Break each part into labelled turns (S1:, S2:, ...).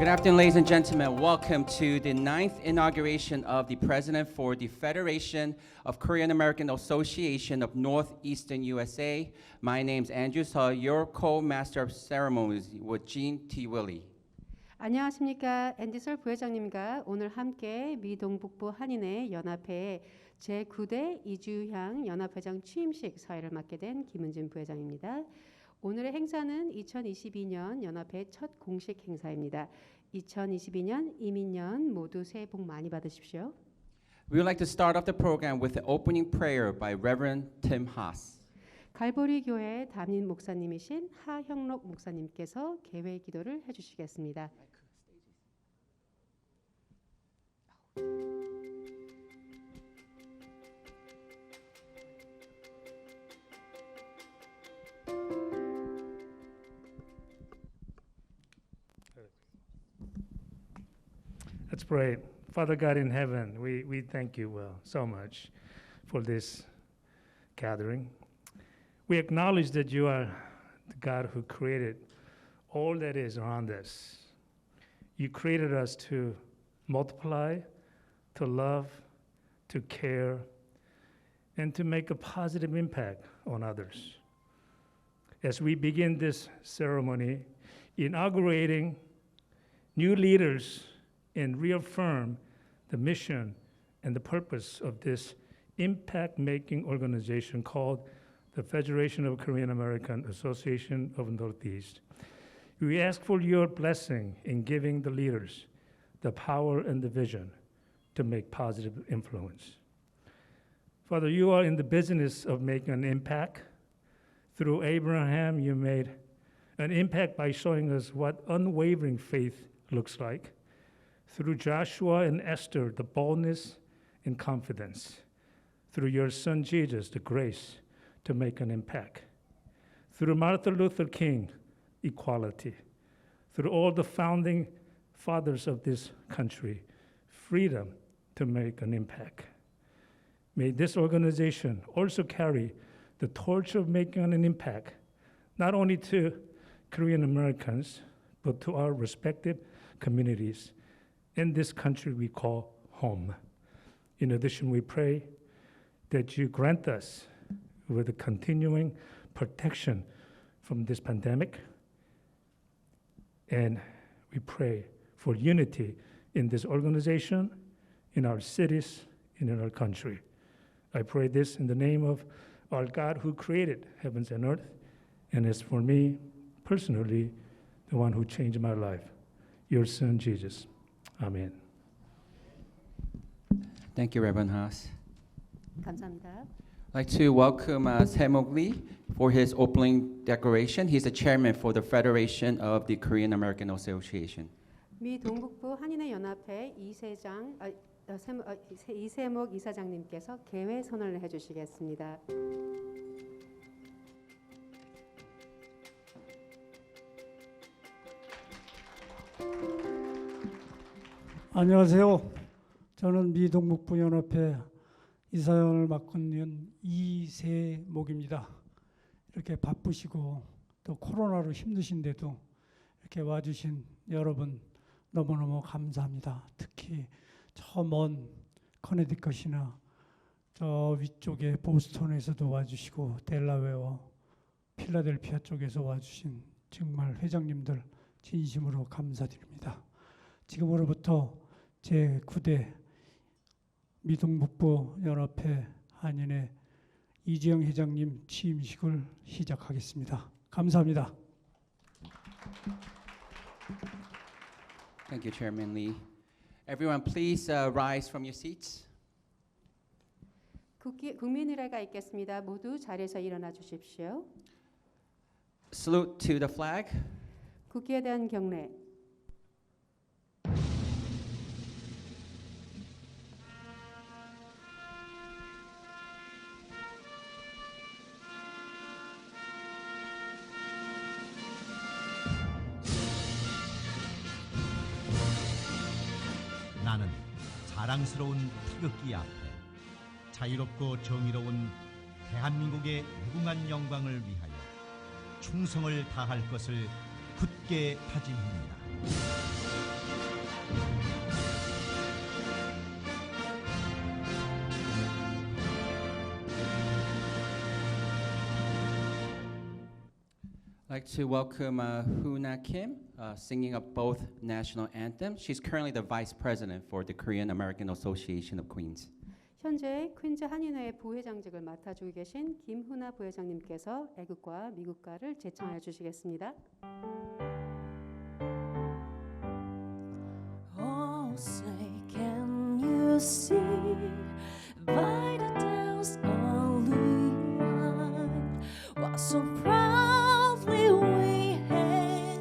S1: Good afternoon, ladies and gentlemen. Welcome to the 9th inauguration of the President for the Federation of Korean American Association of Northeastern USA. My name's Andrew Seo, your co-master of ceremonies with Gene T. Willie.
S2: 안녕하십니까. 앤디설 부회장님과 오늘 함께 미동북부 한인회 연합회의 제9대 이주향 연합회장 취임식 사회를 맡게 된 김은진 부회장입니다. 오늘의 행사는 2022년 연합회 첫 공식 행사입니다. 2022년 이민년 모두 새해 복 많이 받으십시오.
S1: We would like to start off the program with the opening prayer by Reverend Tim Haas.
S2: 갈보리 교회 담임 목사님이신 하형록 목사님께서 개회 기도를 해주시겠습니다.
S3: Let's pray. Father God in heaven, we thank you so much for this gathering. We acknowledge that you are the God who created all that is around us. You created us to multiply, to love, to care, and to make a positive impact on others. As we begin this ceremony, inaugurating new leaders and reaffirm the mission and the purpose of this impact-making organization called the Federation of Korean American Association of Northeast. We ask for your blessing in giving the leaders the power and the vision to make positive influence. Father, you are in the business of making an impact. Through Abraham, you made an impact by showing us what unwavering faith looks like. Through Joshua and Esther, the boldness and confidence. Through your son Jesus, the grace to make an impact. Through Martin Luther King, equality. Through all the founding fathers of this country, freedom to make an impact. May this organization also carry the torch of making an impact, not only to Korean Americans, but to our respective communities in this country we call home. In addition, we pray that you grant us with a continuing protection from this pandemic, and we pray for unity in this organization, in our cities, and in our country. I pray this in the name of our God who created heavens and earth, and as for me personally, the one who changed my life, your son Jesus. Amen.
S1: Thank you, Reverend Haas.
S2: 감사합니다.
S1: I'd like to welcome Sae-Mok Lee for his opening declaration. He's the chairman for the Federation of the Korean American Association.
S2: 미동북부 한인회 연합회 이세목 이사장님께서 개회 선언을 해주시겠습니다.
S4: 안녕하세요. 저는 미동북부 연합회 이사장을 맡고 있는 이세목입니다. 이렇게 바쁘시고 또 코로나로 힘드신데도 이렇게 와주신 여러분 너무너무 감사합니다. 특히 저 먼 커네디컷이나 저 위쪽에 보스턴에서도 와주시고 델라웨어, 필라델피아 쪽에서 와주신 정말 회장님들 진심으로 감사드립니다. 지금으로부터 제9대 미동북부 연합회 한인회 이주영 회장님 취임식을 시작하겠습니다. 감사합니다.
S1: Thank you, Chairman Lee. Everyone, please rise from your seats.
S2: 국민의례가 있겠습니다. 모두 자리에서 일어나 주십시오.
S1: Salute to the flag.
S2: 국기에 대한 경례.
S5: 나는 자랑스러운 태극기 앞에 자유롭고 정의로운 대한민국의 무궁한 영광을 위하여 충성을 다할 것을 굳게 다짐합니다.
S1: I'd like to welcome Hoona Kim, singing of both national anthems. She's currently the Vice President for the Korean American Association of Queens.
S2: 현재 퀸즈 한인회 부회장직을 맡아주고 계신 김훈아 부회장님께서 애국과 미국가를 제청해 주시겠습니다.
S6: Oh, say, can you see by the downs only one was so proudly we hail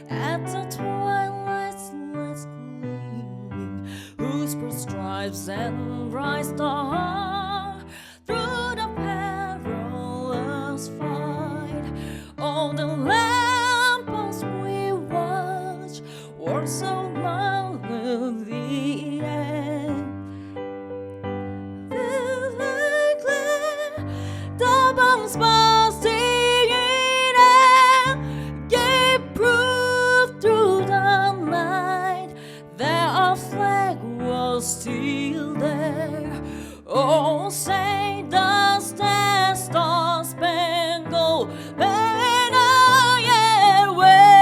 S6: at the twilight's last gleaming, whose broad stripes and bright star through the perilous fight, all the lampposts we watch were so the end. The bombs bursting in air gave proof through the night that our flag was still there. Oh, say does that star-spangled banner yet wave?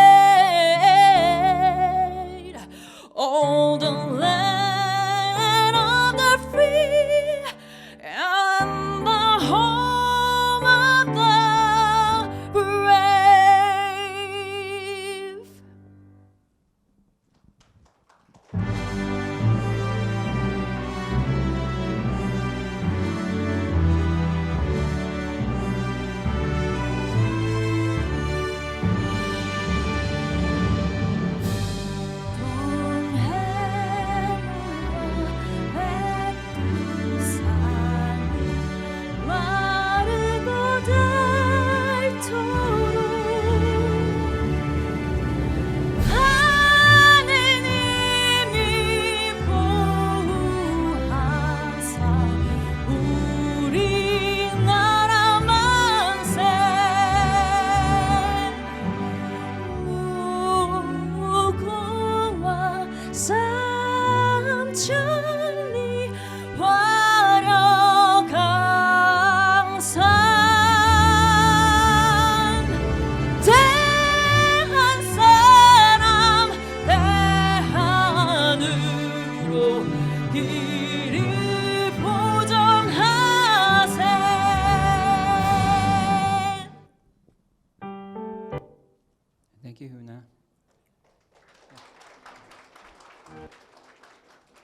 S6: Oh, the land of the free and the home of the brave. 삼천리 화려강산 대한 사람 대한으로 길이 보정하세.
S1: Thank you, Hoona.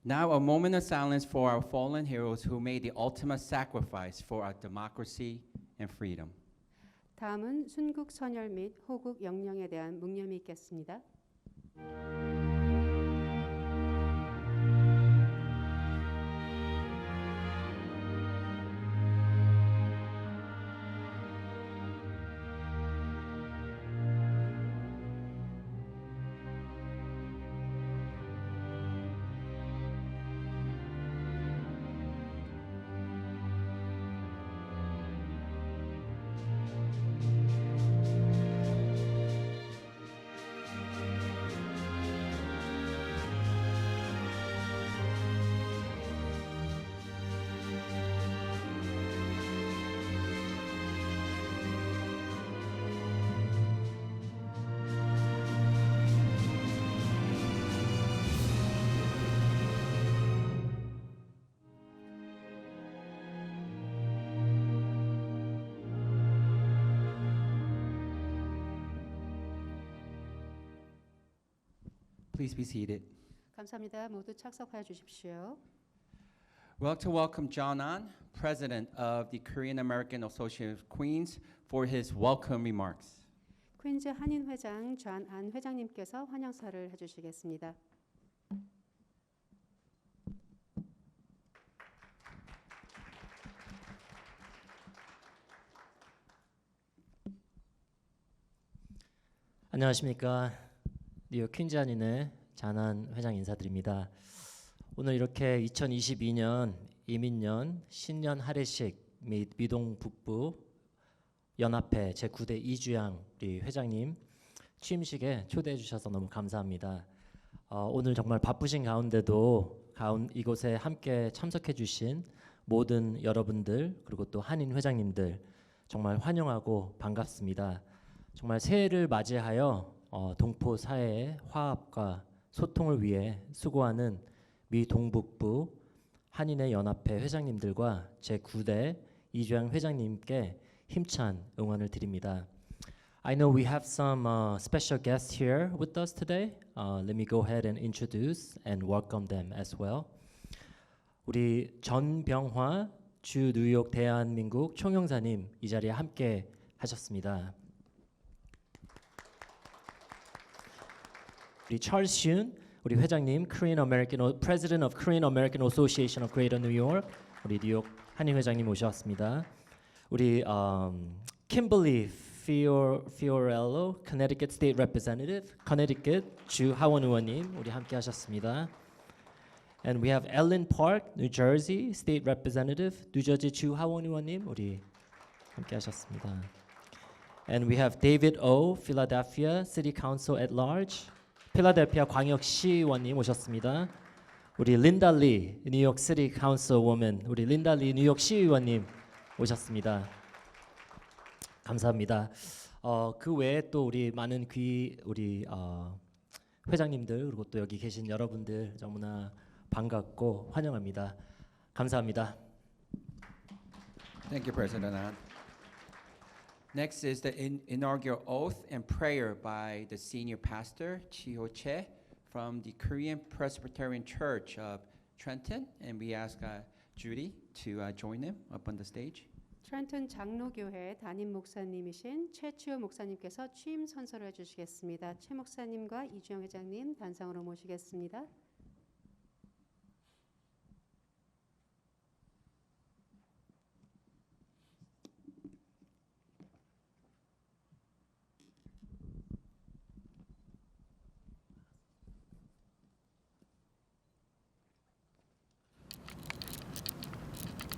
S1: Now, a moment of silence for our fallen heroes who made the ultimate sacrifice for our democracy and freedom.
S2: 다음은 순국 선열 및 호국 영령에 대한 묵념이 있겠습니다.
S1: Please be seated.
S2: 감사합니다. 모두 착석하여 주십시오.
S1: We'd like to welcome John An, President of the Korean American Association of Queens, for his welcome remarks.
S2: 퀸즈 한인 회장 존 안 회장님께서 환영사를 해주시겠습니다.
S7: 안녕하십니까. 뉴욕 퀸즈 한인회 잔한 회장 인사드립니다. 오늘 이렇게 2022년 이민년 신년 할애식 및 미동 북부 연합회 제9대 이주양 우리 회장님 취임식에 초대해 주셔서 너무 감사합니다. 오늘 정말 바쁘신 가운데도 이곳에 함께 참석해 주신 모든 여러분들 그리고 또 한인 회장님들 정말 환영하고 반갑습니다. 정말 새해를 맞이하여 동포 사회의 화합과 소통을 위해 수고하는 미 동북부 한인의 연합회 회장님들과 제9대 이주영 회장님께 힘찬 응원을 드립니다. I know we have some special guests here with us today. Let me go ahead and introduce and welcome them as well. 우리 전병화 주 뉴욕 대한민국 총영사님 이 자리에 함께 하셨습니다. 우리 찰스 슌 우리 회장님 President of Korean American Association of Greater New York 우리 뉴욕 한인 회장님 오셨습니다. 우리 Kimberly Fiorello Connecticut State Representative Connecticut 주 하원 의원님 우리 함께 하셨습니다. And we have Ellen Park New Jersey State Representative 뉴저지 주 하원 의원님 우리 함께 하셨습니다. And we have David O Philadelphia City Council at Large 필라델피아 광역시의원님 오셨습니다. 우리 린다 리 뉴욕 시티 카운슬woman 우리 린다 리 뉴욕 시의원님 오셨습니다. 감사합니다. 그 외에 또 우리 많은 우리 회장님들 그리고 또 여기 계신 여러분들 너무나 반갑고 환영합니다. 감사합니다.
S1: Thank you, President An. Next is the inaugural oath and prayer by the senior pastor, Chiho Che, from the Korean Presbyterian Church of Trenton. And we ask Judy to join him up on the stage.
S2: 트렌턴 장로교회 담임 목사님이신 최치호 목사님께서 취임 선서를 해주시겠습니다. 최 목사님과 이주영 회장님 단상으로 모시겠습니다.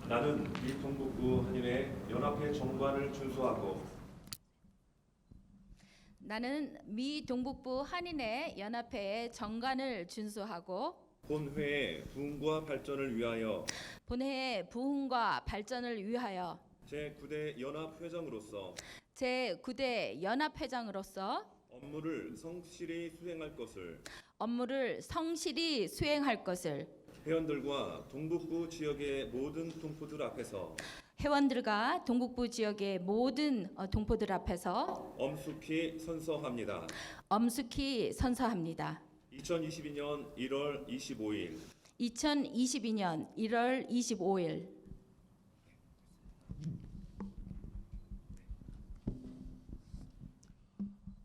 S8: 나는 미 동북부 한인회 연합회 정관을 준수하고
S6: 나는 미 동북부 한인회 연합회의 정관을 준수하고
S8: 본회의 부흥과 발전을 위하여
S6: 본회의 부흥과 발전을 위하여
S8: 제9대 연합회장으로서
S6: 제9대 연합회장으로서
S8: 업무를 성실히
S6: 수행할 것을
S8: 회원들과 동북부 지역의 모든 동포들 앞에서
S6: 회원들과 동북부 지역의 모든 동포들 앞에서
S8: 엄숙히 선서합니다.
S6: 2022년
S8: 1월 25일
S6: 2022년 1월 25일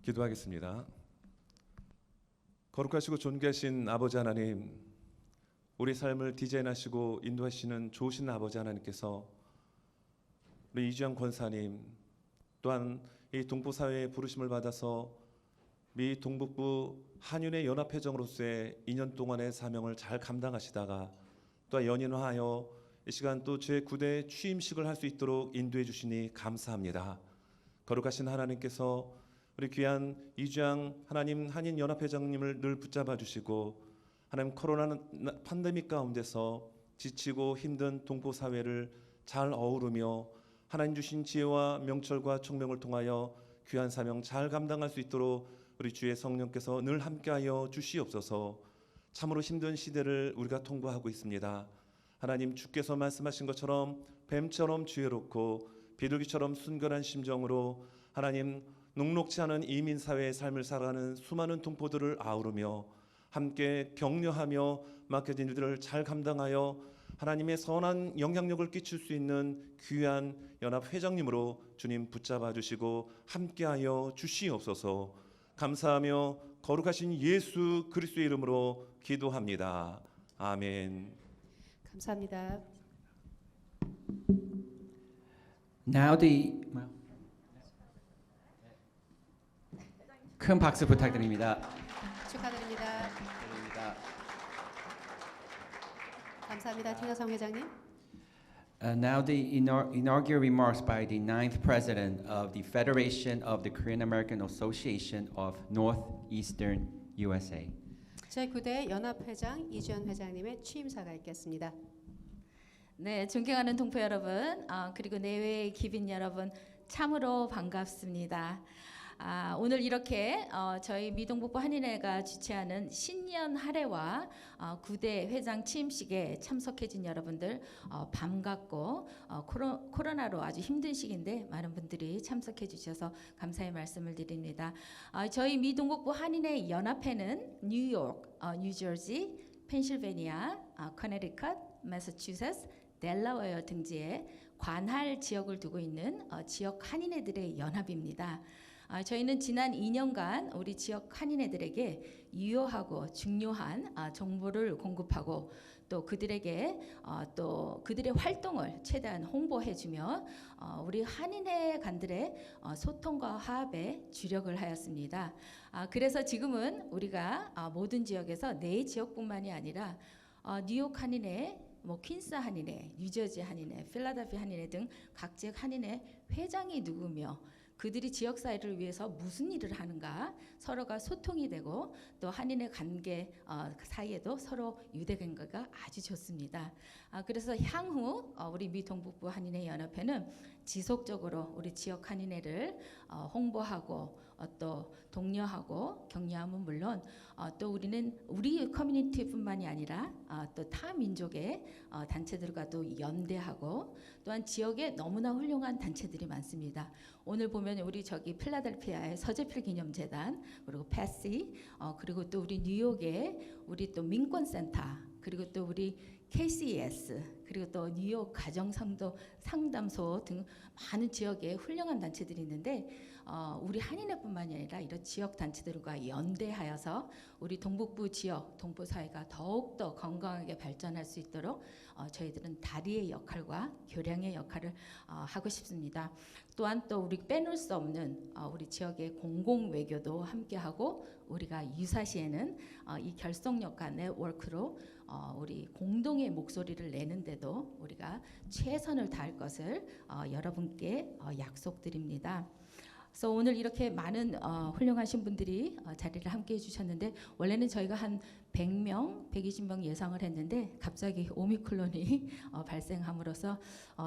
S8: 기도하겠습니다. 거룩하시고 존귀하신 아버지 하나님, 우리 삶을 디자인하시고 인도하시는 좋으신 아버지 하나님께서 우리 이주영 권사님 또한 이 동포 사회의 부르심을 받아서 미 동북부 한인회 연합회장으로서의 2년 동안의 사명을 잘 감당하시다가 또 연인화하여 이 시간 또 제9대 취임식을 할 수 있도록 인도해 주시니 감사합니다. 거룩하신 하나님께서 우리 귀한 이주영 하나님 한인 연합회장님을 늘 붙잡아 주시고 하나님 코로나 팬데믹 가운데서 지치고 힘든 동포 사회를 잘 어우르며 하나님 주신 지혜와 명철과 총명을 통하여 귀한 사명 잘 감당할 수 있도록 우리 주의 성령께서 늘 함께하여 주시옵소서. 참으로 힘든 시대를 우리가 통과하고 있습니다. 하나님 주께서 말씀하신 것처럼 뱀처럼 지혜롭고 비둘기처럼 순결한 심정으로 하나님 녹록지 않은 이민 사회의 삶을 살아가는 수많은 동포들을 아우르며 함께 격려하며 맡겨진 일들을 잘 감당하여 하나님의 선한 영향력을 끼칠 수 있는 귀한 연합 회장님으로 주님 붙잡아 주시고 함께하여 주시옵소서. 감사하며 거룩하신 예수 그리스도의 이름으로 기도합니다. 아멘.
S2: 감사합니다.
S1: Now 큰 박수 부탁드립니다.
S2: 축하드립니다. 감사합니다. 김여성 회장님.
S1: Now the inaugural remarks by the 9th President of the Federation of the Korean American Association of Northeastern USA.
S2: 제9대 연합회장 이주연 회장님의 취임사가 있겠습니다.
S6: 네, 존경하는 동포 여러분, 그리고 내외의 기빈 여러분, 참으로 반갑습니다. 오늘 이렇게 저희 미동북부 한인회가 주최하는 신년 할애와 9대 회장 취임식에 참석해준 여러분들 반갑고 코로나로 아주 힘든 시기인데 많은 분들이 참석해 주셔서 감사의 말씀을 드립니다. 저희 미동북부 한인회 연합회는 뉴욕, 뉴저지, 펜실베니아, 커네티컷, 매사추세츠, 델라웨어 등지에 관할 지역을 두고 있는 지역 한인회들의 연합입니다. 저희는 지난 2년간 우리 지역 한인회들에게 유효하고 중요한 정보를 공급하고 또 그들에게 또 그들의 활동을 최대한 홍보해주며 우리 한인회 간들의 소통과 화합에 주력을 하였습니다. 그래서 지금은 우리가 모든 지역에서 내 지역뿐만이 아니라 뉴욕 한인회, 퀸스 한인회, 뉴저지 한인회, 필라델피아 한인회 등 각 지역 한인회 회장이 누구며 그들이 지역 사회를 위해서 무슨 일을 하는가 서로가 소통이 되고 또 한인의 관계 사이에도 서로 유대관계가 아주 좋습니다. 그래서 향후 우리 미동북부 한인회 연합회는 지속적으로 우리 지역 한인회를 홍보하고 또 독려하고 격려함은 물론 또 우리는 우리 커뮤니티뿐만이 아니라 또 타 민족의 단체들과도 연대하고 또한 지역에 너무나 훌륭한 단체들이 많습니다. 오늘 보면 우리 저기 필라델피아의 서재필 기념재단 그리고 패시 그리고 또 우리 뉴욕의 우리 또 민권센터 그리고 또 우리 KCS 그리고 또 뉴욕 가정상담소 등 많은 지역에 훌륭한 단체들이 있는데 우리 한인회뿐만이 아니라 이런 지역 단체들과 연대하여서 우리 동북부 지역 동부 사회가 더욱더 건강하게 발전할 수 있도록 저희들은 다리의 역할과 교량의 역할을 하고 싶습니다. 또한 또 우리 빼놓을 수 없는 우리 지역의 공공 외교도 함께하고 우리가 유사시에는 이 결속력과 네트워크로 우리 공동의 목소리를 내는데도 우리가 최선을 다할 것을 여러분께 약속드립니다. 그래서 오늘 이렇게 많은 훌륭하신 분들이 자리를 함께 해주셨는데 원래는 저희가 한 100명, 120명 예상을 했는데 갑자기 오미크론이 발생함으로써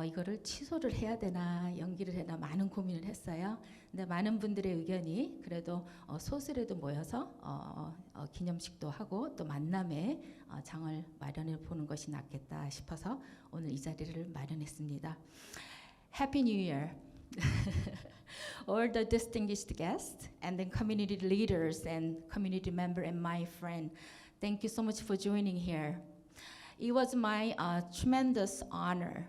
S6: 이거를 취소를 해야 되나 연기를 해나 많은 고민을 했어요. 근데 많은 분들의 의견이 그래도 소수라도 모여서 기념식도 하고 또 만남의 장을 마련해 보는 것이 낫겠다 싶어서 오늘 이 자리를 마련했습니다. Happy New Year. All the distinguished guests and then community leaders and community member and my friend, thank you so much for joining here. It was my tremendous honor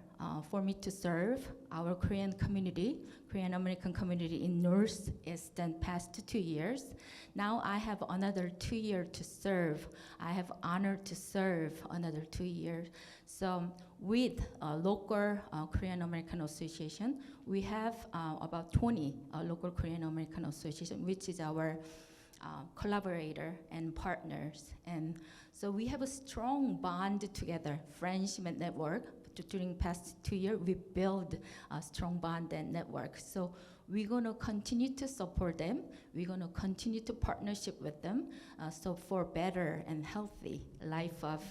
S6: for me to serve our Korean community, Korean American community in Northeastern past 2 years. Now I have another 2 years to serve. I have honor to serve another 2 years. So with local Korean American Association, we have about 20 local Korean American Association, which is our collaborator and partners. And so we have a strong bond together, friendship and network. During past 2 years, we build a strong bond and network. So we're going to continue to support them. We're going to continue to partnership with them. So for better and healthy life of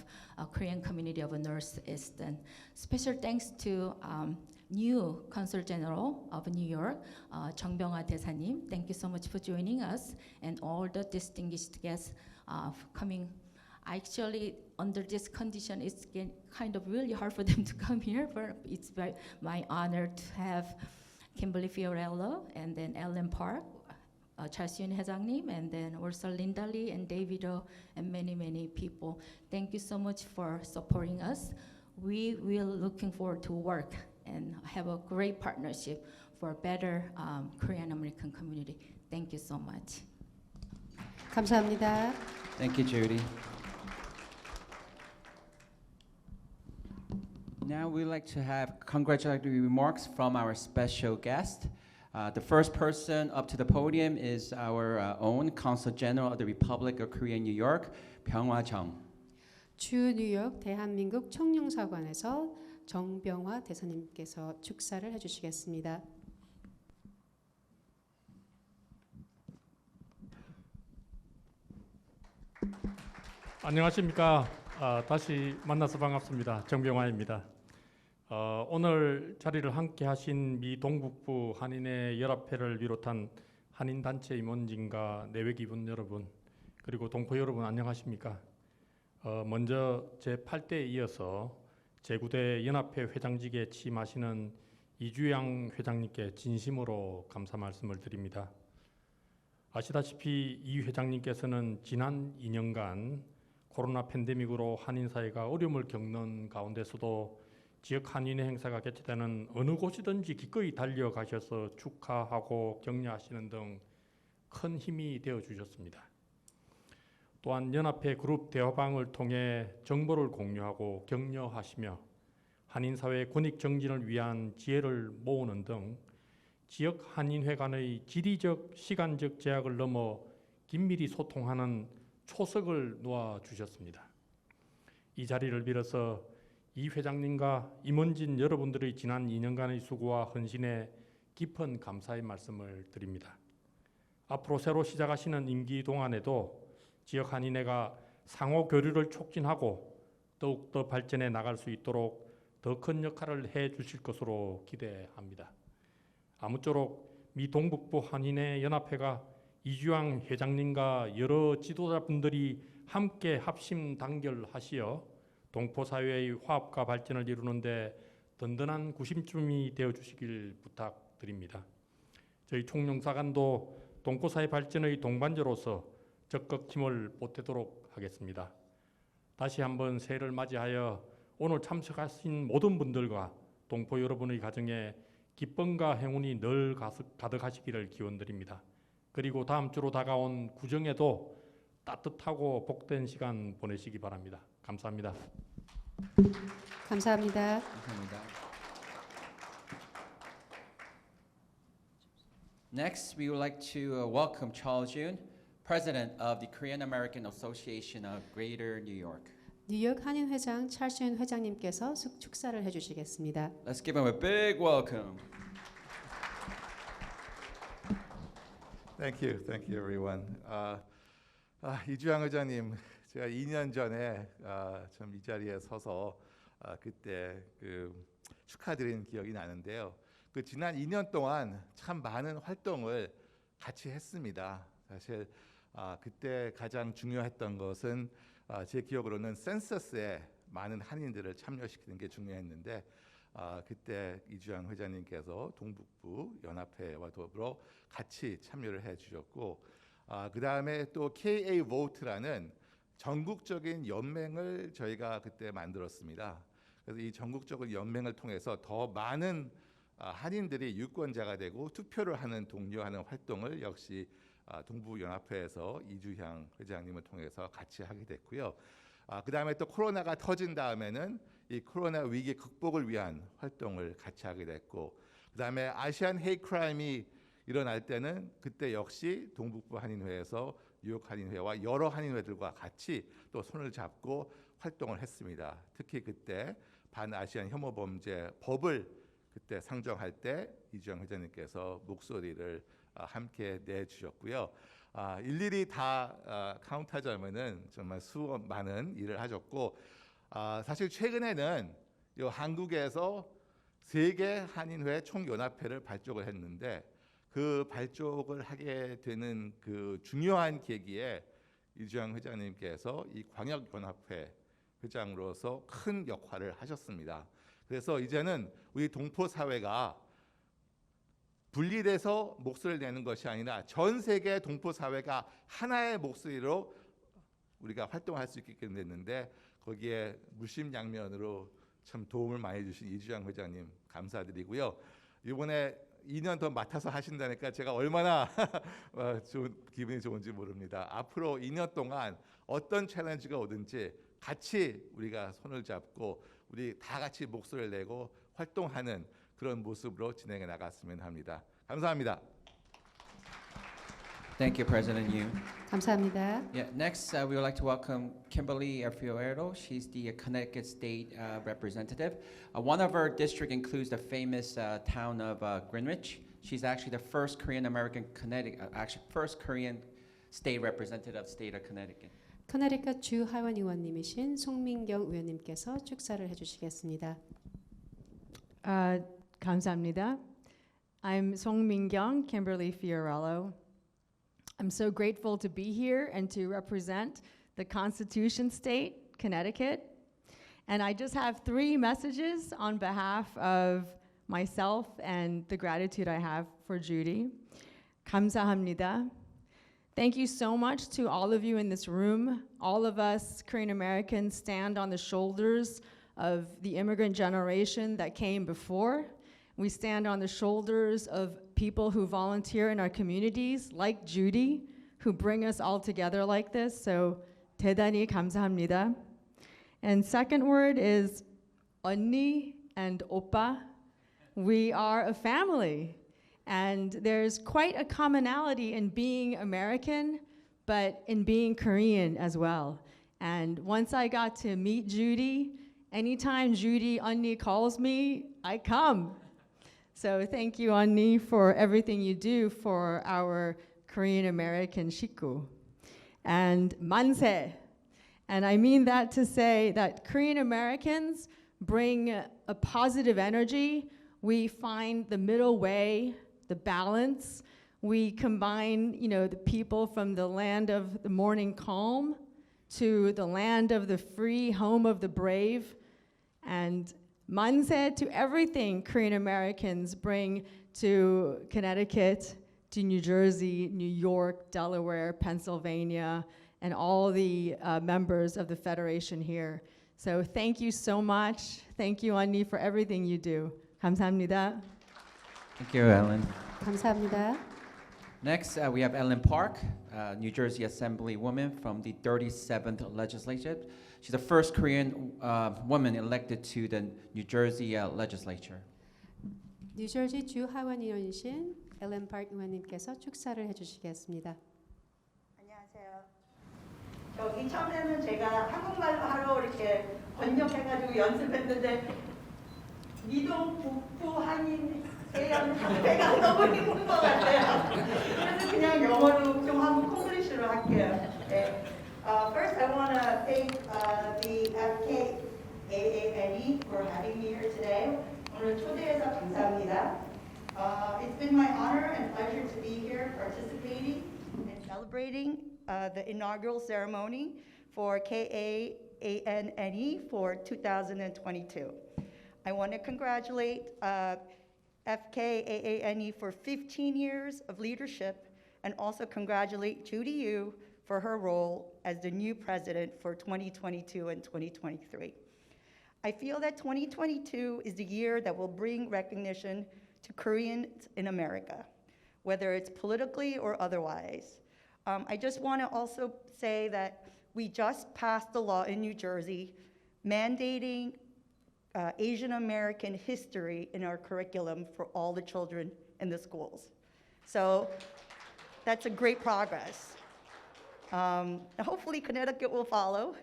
S6: Korean community of Northeastern. Special thanks to new Consul General of New York, 정병화 대사님. Thank you so much for joining us and all the distinguished guests coming. Actually, under this condition, it's kind of really hard for them to come here, but it's my honor to have Kimberly Fiorello and then Ellen Park, Charles-Yun 회장님, and then also Linda Lee and David O, and many, many people. Thank you so much for supporting us. We will looking forward to work and have a great partnership for a better Korean American community. Thank you so much.
S2: 감사합니다.
S1: Thank you, Judy. Now we'd like to have congratulatory remarks from our special guest. The first person up to the podium is our own Consul General of the Republic of Korea in New York, 병화 정.
S2: 주 뉴욕 대한민국 청룡사관에서 정병화 대사님께서 축사를 해주시겠습니다.
S3: 안녕하십니까. 다시 만나서 반갑습니다. 정병화입니다. 오늘 자리를 함께 하신 미 동북부 한인회 연합회를 비롯한 한인단체 임원진과 내외기분 여러분, 그리고 동포 여러분 안녕하십니까? 먼저 제8대에 이어서 제9대 연합회 회장직에 취임하시는 이주양 회장님께 진심으로 감사 말씀을 드립니다. 아시다시피 이 회장님께서는 지난 2년간 코로나 팬데믹으로 한인사회가 어려움을 겪는 가운데서도 지역 한인회 행사가 개최되는 어느 곳이든지 기꺼이 달려가셔서 축하하고 격려하시는 등 큰 힘이 되어주셨습니다. 또한 연합회 그룹 대화방을 통해 정보를 공유하고 격려하시며 한인사회 권익 정진을 위한 지혜를 모으는 등 지역 한인회 간의 지리적, 시간적 제약을 넘어 긴밀히 소통하는 초석을 놓아주셨습니다. 이 자리를 빌어서 이 회장님과 임원진 여러분들의 지난 2년간의 수고와 헌신에 깊은 감사의 말씀을 드립니다. 앞으로 새로 시작하시는 임기 동안에도 지역 한인회가 상호 교류를 촉진하고 더욱더 발전해 나갈 수 있도록 더 큰 역할을 해 주실 것으로 기대합니다. 아무쪼록 미 동북부 한인회 연합회가 이주양 회장님과 여러 지도자분들이 함께 합심 단결하시어 동포사회의 화합과 발전을 이루는데 든든한 구심점이 되어주시길 부탁드립니다. 저희 총영사관도 동포사회 발전의 동반자로서 적극 힘을 보태도록 하겠습니다. 다시 한번 새해를 맞이하여 오늘 참석하신 모든 분들과 동포 여러분의 가정에 기쁨과 행운이 늘 가득하시기를 기원드립니다. 그리고 다음 주로 다가온 구정에도 따뜻하고 복된 시간 보내시기 바랍니다. 감사합니다.
S2: 감사합니다.
S1: 감사합니다. Next, we would like to welcome Charles Yoon, President of the Korean American Association of Greater New York.
S2: 뉴욕 한인 회장 찰스윤 회장님께서 축사를 해주시겠습니다.
S1: Let's give him a big welcome.
S9: Thank you, everyone. 이주양 회장님, 제가 2년 전에 참 이 자리에 서서 그때 축하드린 기억이 나는데요. 그 지난 2년 동안 참 많은 활동을 같이 했습니다. 사실 그때 가장 중요했던 것은 제 기억으로는 센서스에 많은 한인들을 참여시키는 게 중요했는데 그때 이주양 회장님께서 동북부 연합회와 더불어 같이 참여를 해주셨고 그 다음에 또 KA Vote라는 전국적인 연맹을 저희가 그때 만들었습니다. 그래서 이 전국적인 연맹을 통해서 더 많은 한인들이 유권자가 되고 투표를 하는 독려하는 활동을 역시 동북연합회에서 이주향 회장님을 통해서 같이 하게 됐고요. 그 다음에 또 코로나가 터진 다음에는 이 코로나 위기 극복을 위한 활동을 같이 하게 됐고, 그 다음에 아시안 헤이트 크라임이 일어날 때는 그때 역시 동북부 한인회에서 뉴욕 한인회와 여러 한인회들과 같이 또 손을 잡고 활동을 했습니다. 특히 그때 반아시안 혐오 범죄 법을 그때 상정할 때 이주영 회장님께서 목소리를 함께 내주셨고요. 일일이 다 카운트하자면은 정말 많은 일을 하셨고, 사실 최근에는 한국에서 세계 한인회 총연합회를 발족을 했는데 그 발족을 하게 되는 그 중요한 계기에 이주영 회장님께서 이 광역연합회 회장으로서 큰 역할을 하셨습니다. 그래서 이제는 우리 동포 사회가 분리돼서 목소리를 내는 것이 아니라 전 세계 동포 사회가 하나의 목소리로 우리가 활동할 수 있게 됐는데, 거기에 물심양면으로 참 도움을 많이 주신 이주양 회장님 감사드리고요. 이번에 2년 더 맡아서 하신다니까 제가 얼마나 기분이 좋은지 모릅니다. 앞으로 2년 동안 어떤 챌린지가 오든지 같이 우리가 손을 잡고 우리 다 같이 목소리를 내고 활동하는 그런 모습으로 진행해 나갔으면 합니다. 감사합니다.
S1: Thank you, President Yoon.
S2: 감사합니다.
S1: Yeah, next, we would like to welcome Kimberly Fioretto. She's the Connecticut State Representative. One of her district includes the famous town of Greenwich. She's actually the first Korean American first Korean state representative of the state of Connecticut.
S2: 커네리컷 주 하원 의원님이신 송민경 의원님께서 축사를 해주시겠습니다.
S10: 감사합니다. I'm Song Min-kyung, Kimberly Fiorello. I'm so grateful to be here and to represent the Constitution State, Connecticut. And I just have 3 messages on behalf of myself and the gratitude I have for Judy. 감사합니다. Thank you so much to all of you in this room. All of us Korean Americans stand on the shoulders of the immigrant generation that came before. We stand on the shoulders of people who volunteer in our communities, like Judy, who bring us all together like this. So 대단히 감사합니다. And second word is 언니 and 오빠. We are a family. And there's quite a commonality in being American, but in being Korean as well. And once I got to meet Judy, anytime Judy 언니 calls me, I come. So thank you, 언니, for everything you do for our Korean American 식구. And 만세. And I mean that to say that Korean Americans bring a positive energy. We find the middle way, the balance. We combine, the people from the land of the morning calm to the land of the free, home of the brave. And 만세 to everything Korean Americans bring to Connecticut, to New Jersey, New York, Delaware, Pennsylvania, and all the members of the Federation here. So thank you so much. Thank you, 언니, for everything you do. 감사합니다.
S1: Thank you, Ellen.
S2: 감사합니다.
S1: Next, we have Ellen Park, New Jersey Assemblywoman from the 37th Legislature. She's the first Korean woman elected to the New Jersey legislature.
S2: 뉴저지 주 하원 의원이신 엘렌 파크 의원님께서 축사를 해주시겠습니다.
S11: 안녕하세요. 여기 처음에는 제가 한국말로 하러 이렇게 번역해가지고 연습했는데 미동 북부 한인 세연 배가 너무 힘든 것 같아요. 그래서 그냥 영어로 좀 한번 콩글리시로 할게요. 네. First, I want to thank the FKAANE for having me here today. 오늘 초대해서 감사합니다. It's been my honor and pleasure to be here participating and celebrating the inaugural ceremony for KAANE for 2022. I want to congratulate FKAANE for 15 years of leadership and also congratulate Judy Yu for her role as the new president for 2022 and 2023. I feel that 2022 is the year that will bring recognition to Koreans in America, whether it's politically or otherwise. I just want to also say that we just passed the law in New Jersey mandating Asian American history in our curriculum for all the children in the schools. So that's a great progress. Hopefully Connecticut will follow.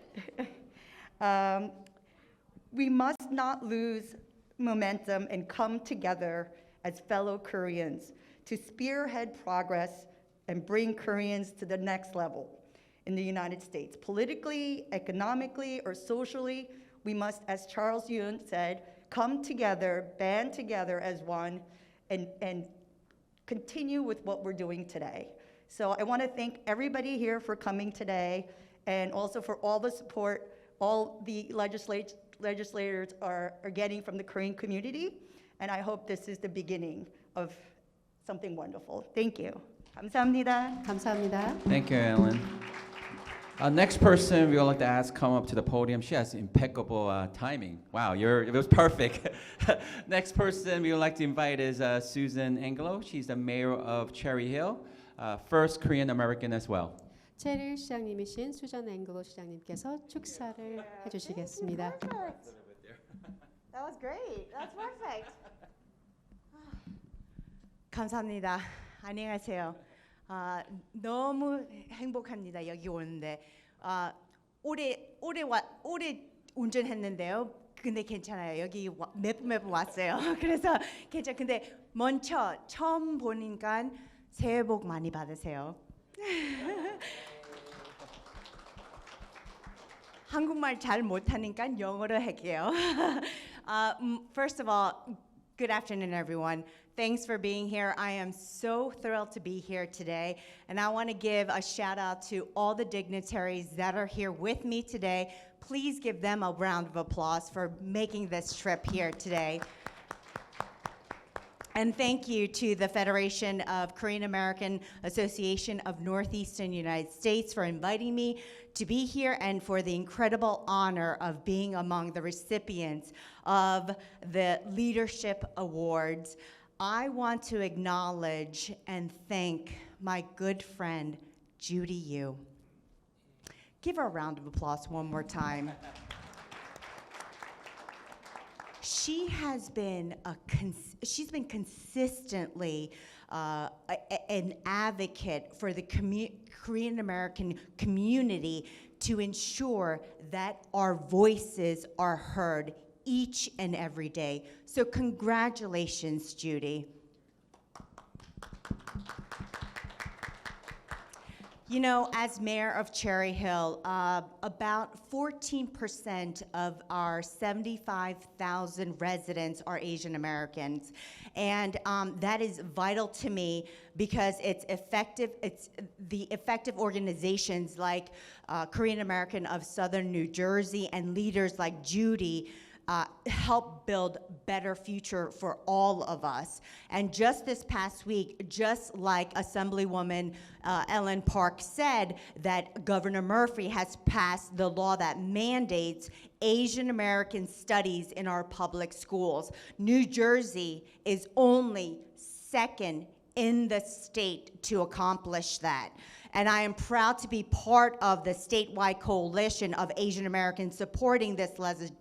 S11: We must not lose momentum and come together as fellow Koreans to spearhead progress and bring Koreans to the next level in the United States. Politically, economically, or socially, we must, as Charles Yoon said, come together, band together as one, and continue with what we're doing today. So I want to thank everybody here for coming today, and also for all the support all the legislators are getting from the Korean community, and I hope this is the beginning of something wonderful. Thank you. 감사합니다.
S2: 감사합니다.
S1: Thank you, Ellen. Next person we would like to ask come up to the podium. She has impeccable timing. Wow, it was perfect. Next person we would like to invite is Susan Angelo. She's the mayor of Cherry Hill, first Korean American as well.
S2: 체리 시장님이신 수잔 앵글로 시장님께서 축사를 해주시겠습니다.
S12: That was great. That's perfect. 감사합니다. 안녕하세요. 너무 행복합니다. 여기 오는데 오래 운전했는데요. 근데 괜찮아요. 여기 몇 번 왔어요. 그래서 괜찮. 근데 먼저 처음 보니까 새해 복 많이 받으세요. 한국말 잘 못하니까 영어로 할게요. First of all, good afternoon, everyone. Thanks for being here. I am so thrilled to be here today. And I want to give a shout out to all the dignitaries that are here with me today. Please give them a round of applause for making this trip here today. And thank you to the Federation of Korean American Association of Northeastern United States for inviting me to be here and for the incredible honor of being among the recipients of the Leadership Awards. I want to acknowledge and thank my good friend, Judy Yu. Give her a round of applause one more time. She has been she's been consistently an advocate for the Korean American community to ensure that our voices are heard each and every day. So congratulations, Judy. You know, as mayor of Cherry Hill, about 14% of our 75,000 residents are Asian Americans. And that is vital to me because it's the effective organizations like Korean American of Southern New Jersey and leaders like Judy help build better future for all of us. And just this past week, just like Assemblywoman Ellen Park said, that Governor Murphy has passed the law that mandates Asian American studies in our public schools. New Jersey is only second in the state to accomplish that. And I am proud to be part of the statewide coalition of Asian Americans supporting this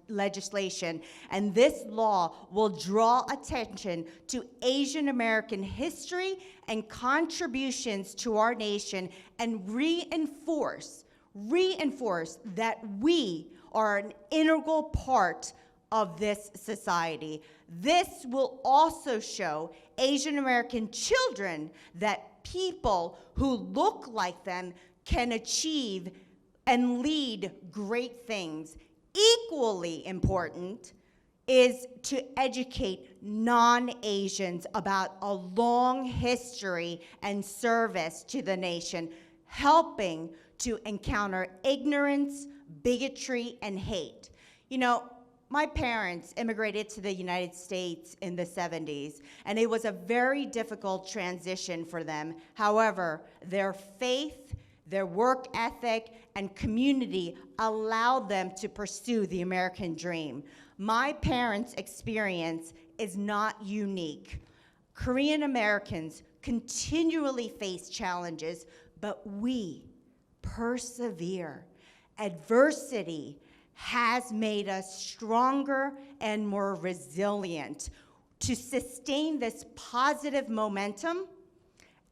S12: legislation. And this law will draw attention to Asian American history and contributions to our nation and reinforce that we are an integral part of this society. This will also show Asian American children that people who look like them can achieve and lead great things. Equally important is to educate non-Asians about a long history and service to the nation, helping to encounter ignorance, bigotry, and hate. You know, my parents immigrated to the United States in the 70s, and it was a very difficult transition for them. However, their faith, their work ethic, and community allowed them to pursue the American dream. My parents' experience is not unique. Korean Americans continually face challenges, but we persevere. Adversity has made us stronger and more resilient. To sustain this positive momentum,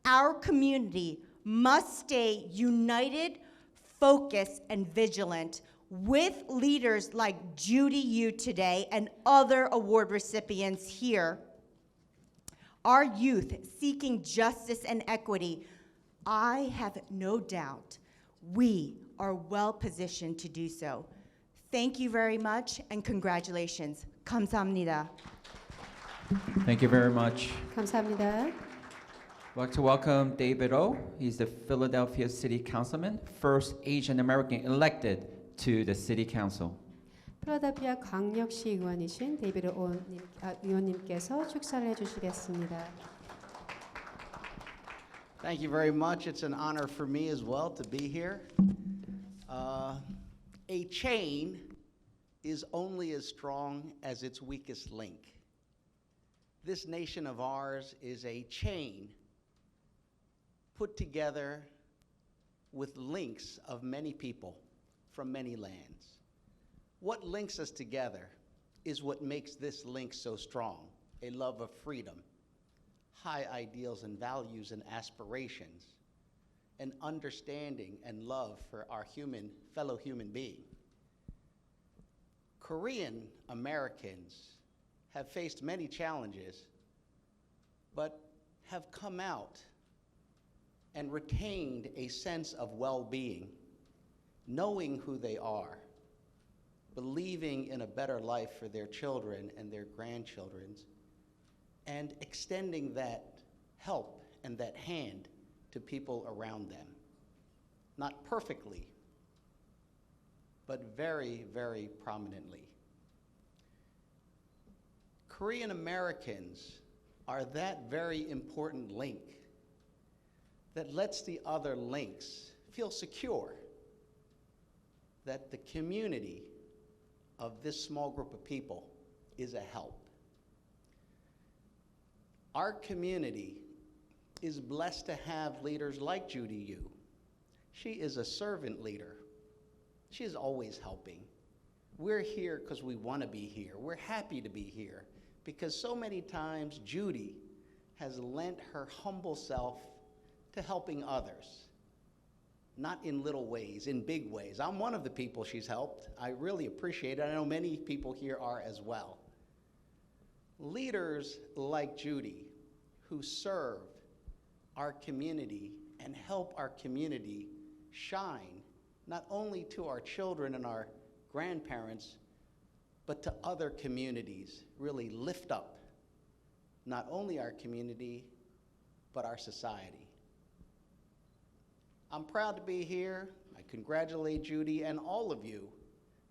S12: our community must stay united, focused, and vigilant with leaders like Judy Yu today and other award recipients here. Our youth seeking justice and equity, I have no doubt we are well positioned to do so. Thank you very much, and congratulations. 감사합니다.
S1: Thank you very much.
S2: 감사합니다.
S1: I'd like to welcome David O. He's the Philadelphia City Councilman, first Asian American elected to the City Council.
S2: 필라델피아 광역시 의원이신 데이비드 오 의원님께서 축사를 해주시겠습니다.
S13: Thank you very much. It's an honor for me as well to be here. A chain is only as strong as its weakest link. This nation of ours is a chain put together with links of many people from many lands. What links us together is what makes this link so strong: a love of freedom, high ideals and values and aspirations, an understanding and love for our fellow human being. Korean Americans have faced many challenges, but have come out and retained a sense of well-being, knowing who they are, believing in a better life for their children and their grandchildren, and extending that help and that hand to people around them. Not perfectly, but very, very prominently. Korean Americans are that very important link that lets the other links feel secure that the community of this small group of people is a help. Our community is blessed to have leaders like Judy Yu. She is a servant leader. She is always helping. We're here because we want to be here. We're happy to be here because so many times Judy has lent her humble self to helping others, not in little ways, in big ways. I'm one of the people she's helped. I really appreciate it. I know many people here are as well. Leaders like Judy who serve our community and help our community shine, not only to our children and our grandparents, but to other communities, really lift up not only our community, but our society. I'm proud to be here. I congratulate Judy and all of you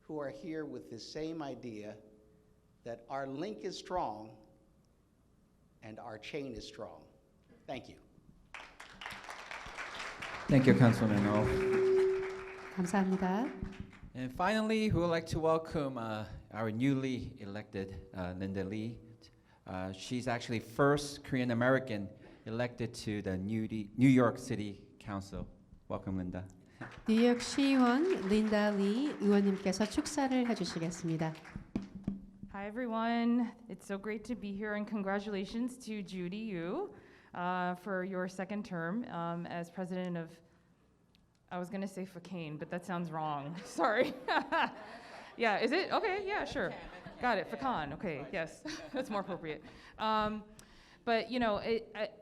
S13: who are here with this same idea that our link is strong and our chain is strong. Thank you.
S1: Thank you, Councilwoman Oh.
S2: 감사합니다.
S1: And finally, we would like to welcome our newly elected Linda Lee. She's actually first Korean American elected to the New York City Council. Welcome, Linda.
S2: 뉴욕 시의원 린다 리 의원님께서 축사를 해주시겠습니다.
S14: Hi everyone, it's so great to be here and congratulations to Judy Yu for your second term as president of, I was gonna say FKAANE, but that sounds wrong, sorry. Yeah, is it? Okay, yeah, sure. Got it, FKAANE, okay, yes, that's more appropriate. But you know,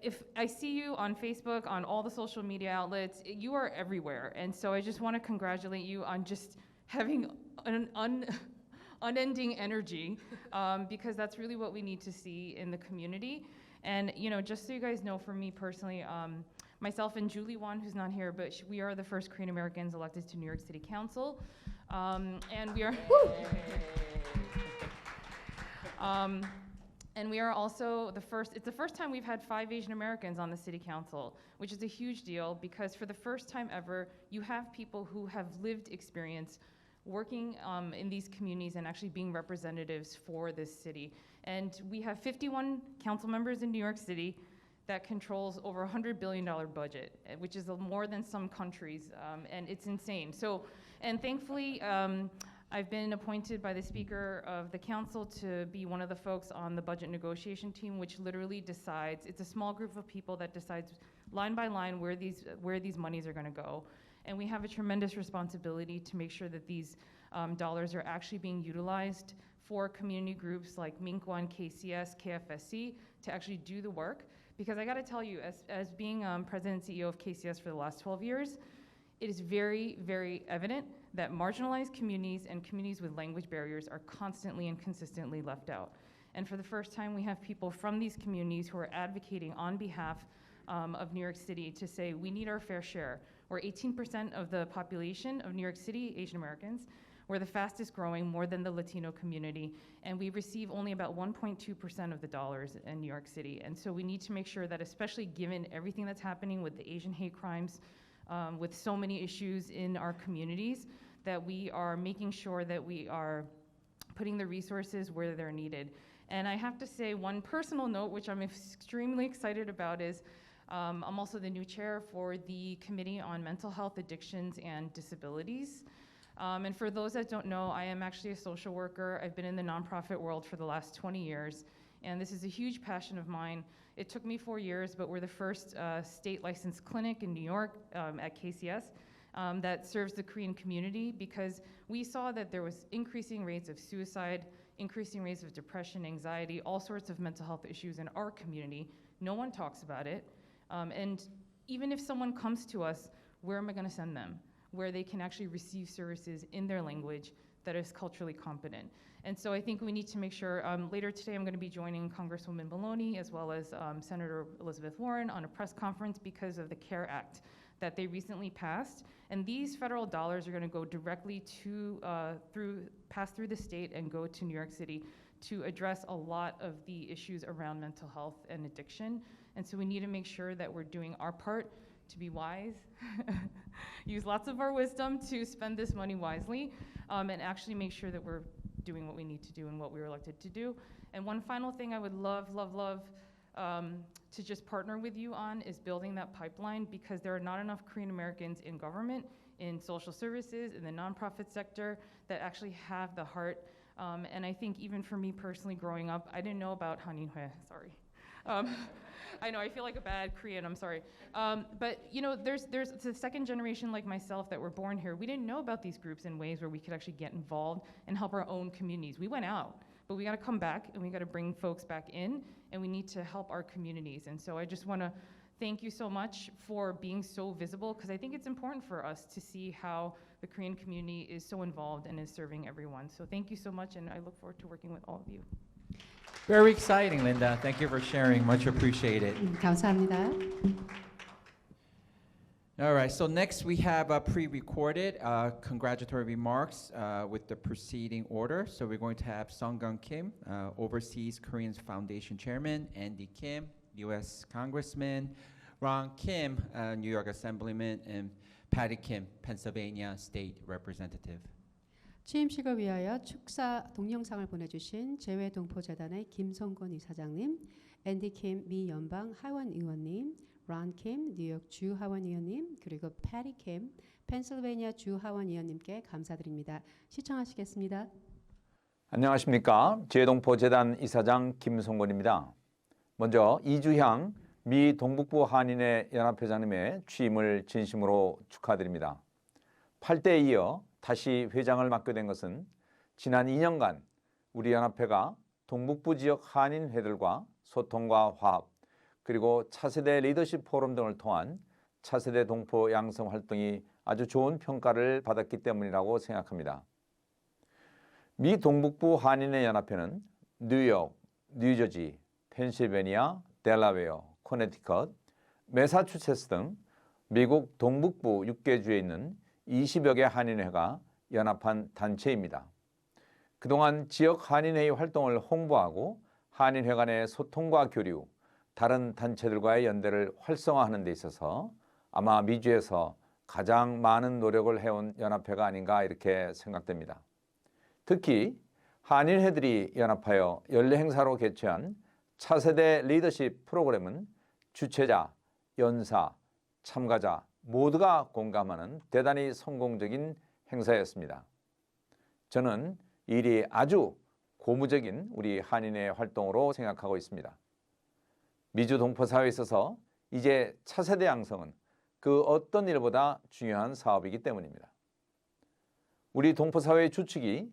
S14: if I see you on Facebook, on all the social media outlets, you are everywhere. And so I just want to congratulate you on just having an unending energy, because that's really what we need to see in the community. And you know, just so you guys know, for me personally, myself and Julie Won, who's not here, but we are the first Korean Americans elected to New York City Council. And we are... And we are also it's the first time we've had 5 Asian Americans on the city council, which is a huge deal because for the first time ever, you have people who have lived experience working in these communities and actually being representatives for this city. And we have 51 council members in New York City that controls over $100 billion budget, which is more than some countries, and it's insane. So, and thankfully, I've been appointed by the Speaker of the Council to be one of the folks on the budget negotiation team, which literally decides, it's a small group of people that decides line by line where these monies are gonna go. And we have a tremendous responsibility to make sure that these dollars are actually being utilized for community groups like Minkwan, KCS, KFSC to actually do the work. Because I gotta tell you, as being President and CEO of KCS for the last 12 years, it is very, very evident that marginalized communities and communities with language barriers are constantly and consistently left out. And for the first time, we have people from these communities who are advocating on behalf of New York City to say, we need our fair share. We're 18% of the population of New York City, Asian Americans. We're the fastest growing, more than the Latino community, and we receive only about 1.2% of the dollars in New York City. And so we need to make sure that, especially given everything that's happening with the Asian hate crimes, with so many issues in our communities, that we are making sure that we are putting the resources where they're needed. And I have to say one personal note, which I'm extremely excited about, is I'm also the new chair for the Committee on Mental Health, Addictions, and Disabilities. And for those that don't know, I am actually a social worker. I've been in the nonprofit world for the last 20 years, and this is a huge passion of mine. It took me 4 years, but we're the first state licensed clinic in New York at KCS that serves the Korean community, because we saw that there was increasing rates of suicide, increasing rates of depression, anxiety, all sorts of mental health issues in our community. No one talks about it. And even if someone comes to us, where am I gonna send them? Where they can actually receive services in their language that is culturally competent. And so I think we need to make sure, later today I'm gonna be joining Congresswoman Maloney as well as Senator Elizabeth Warren on a press conference because of the CARE Act that they recently passed. And these federal dollars are gonna go directly to, pass through the state and go to New York City to address a lot of the issues around mental health and addiction. And so we need to make sure that we're doing our part to be wise, use lots of our wisdom to spend this money wisely, and actually make sure that we're doing what we need to do and what we were elected to do. And one final thing I would love to just partner with you on is building that pipeline, because there are not enough Korean Americans in government, in social services, in the nonprofit sector that actually have the heart. And I think even for me personally growing up, I didn't know about Haninhue, sorry. I know, I feel like a bad Korean, I'm sorry. But you know, there's the second generation like myself that were born here. We didn't know about these groups in ways where we could actually get involved and help our own communities. We went out, but we gotta come back and we gotta bring folks back in, and we need to help our communities. And so I just wanna thank you so much for being so visible, because I think it's important for us to see how the Korean community is so involved and is serving everyone. So thank you so much, and I look forward to working with all of you.
S1: Very exciting, Linda. Thank you for sharing. Much appreciated.
S2: 감사합니다.
S1: All right, so next we have pre-recorded congratulatory remarks with the preceding order. So we're going to have Sung-Gun Kim, Overseas Koreans Foundation Chairman, Andy Kim, U.S. Congressman, Ron Kim, New York Assemblyman, and Patty Kim, Pennsylvania State Representative.
S2: 취임식을 위하여 축사 동영상을 보내주신 재외동포재단의 김성권 이사장님, 앤디 킴 미 연방 하원 의원님, 론 킴 뉴욕 주 하원 의원님, 그리고 패티 킴 펜실베니아 주 하원 의원님께 감사드립니다. 시청하시겠습니다.
S15: 안녕하십니까. 재외동포재단 이사장 김성권입니다. 먼저 이주향 미 동북부 한인회 연합회장님의 취임을 진심으로 축하드립니다. 8대에 이어 다시 회장을 맡게 된 것은 지난 2년간 우리 연합회가 동북부 지역 한인회들과 소통과 화합, 그리고 차세대 리더십 포럼 등을 통한 차세대 동포 양성 활동이 아주 좋은 평가를 받았기 때문이라고 생각합니다. 미 동북부 한인회 연합회는 뉴욕, 뉴저지, 펜실베니아, 델라웨어, 코네티컷, 매사추세츠 등 미국 동북부 6개 주에 있는 20여 개 한인회가 연합한 단체입니다. 그동안 지역 한인회의 활동을 홍보하고 한인회 간의 소통과 교류, 다른 단체들과의 연대를 활성화하는 데 있어서 아마 미주에서 가장 많은 노력을 해온 연합회가 아닌가 이렇게 생각됩니다. 특히 한인회들이 연합하여 연례 행사로 개최한 차세대 리더십 프로그램은 주최자, 연사, 참가자 모두가 공감하는 대단히 성공적인 행사였습니다. 저는 이 일이 아주 고무적인 우리 한인회 활동으로 생각하고 있습니다. 미주 동포사회에 있어서 이제 차세대 양성은 그 어떤 일보다 중요한 사업이기 때문입니다. 우리 동포사회의 주축이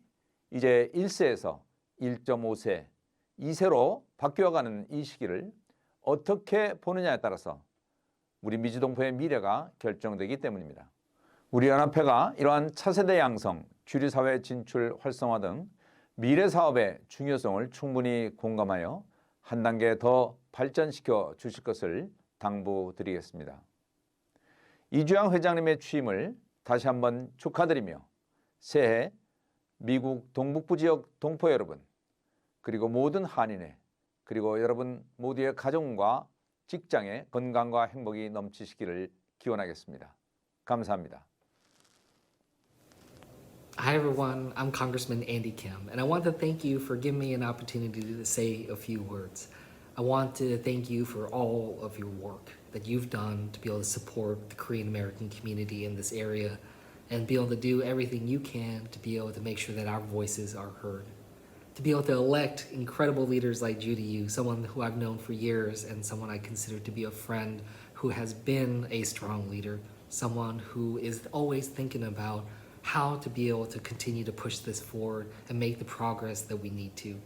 S15: 이제 1세에서 1.5세, 2세로 바뀌어가는 이 시기를 어떻게 보느냐에 따라서 우리 미주동포의 미래가 결정되기 때문입니다. 우리 연합회가 이러한 차세대 양성, 주류사회 진출 활성화 등 미래 사업의 중요성을 충분히 공감하여 한 단계 더 발전시켜 주실 것을 당부드리겠습니다. 이주향 회장님의 취임을 다시 한번 축하드리며 새해 미국 동북부 지역 동포 여러분, 그리고 모든 한인회, 그리고 여러분 모두의 가정과 직장에 건강과 행복이 넘치시기를 기원하겠습니다. 감사합니다.
S16: Hi everyone, I'm Congressman Andy Kim, and I want to thank you for giving me an opportunity to say a few words. I want to thank you for all of your work that you've done to be able to support the Korean American community in this area and be able to do everything you can to be able to make sure that our voices are heard. To be able to elect incredible leaders like Judy, someone who I've known for years and someone I consider to be a friend who has been a strong leader, someone who is always thinking about how to be able to continue to push this forward and make the progress that we need to.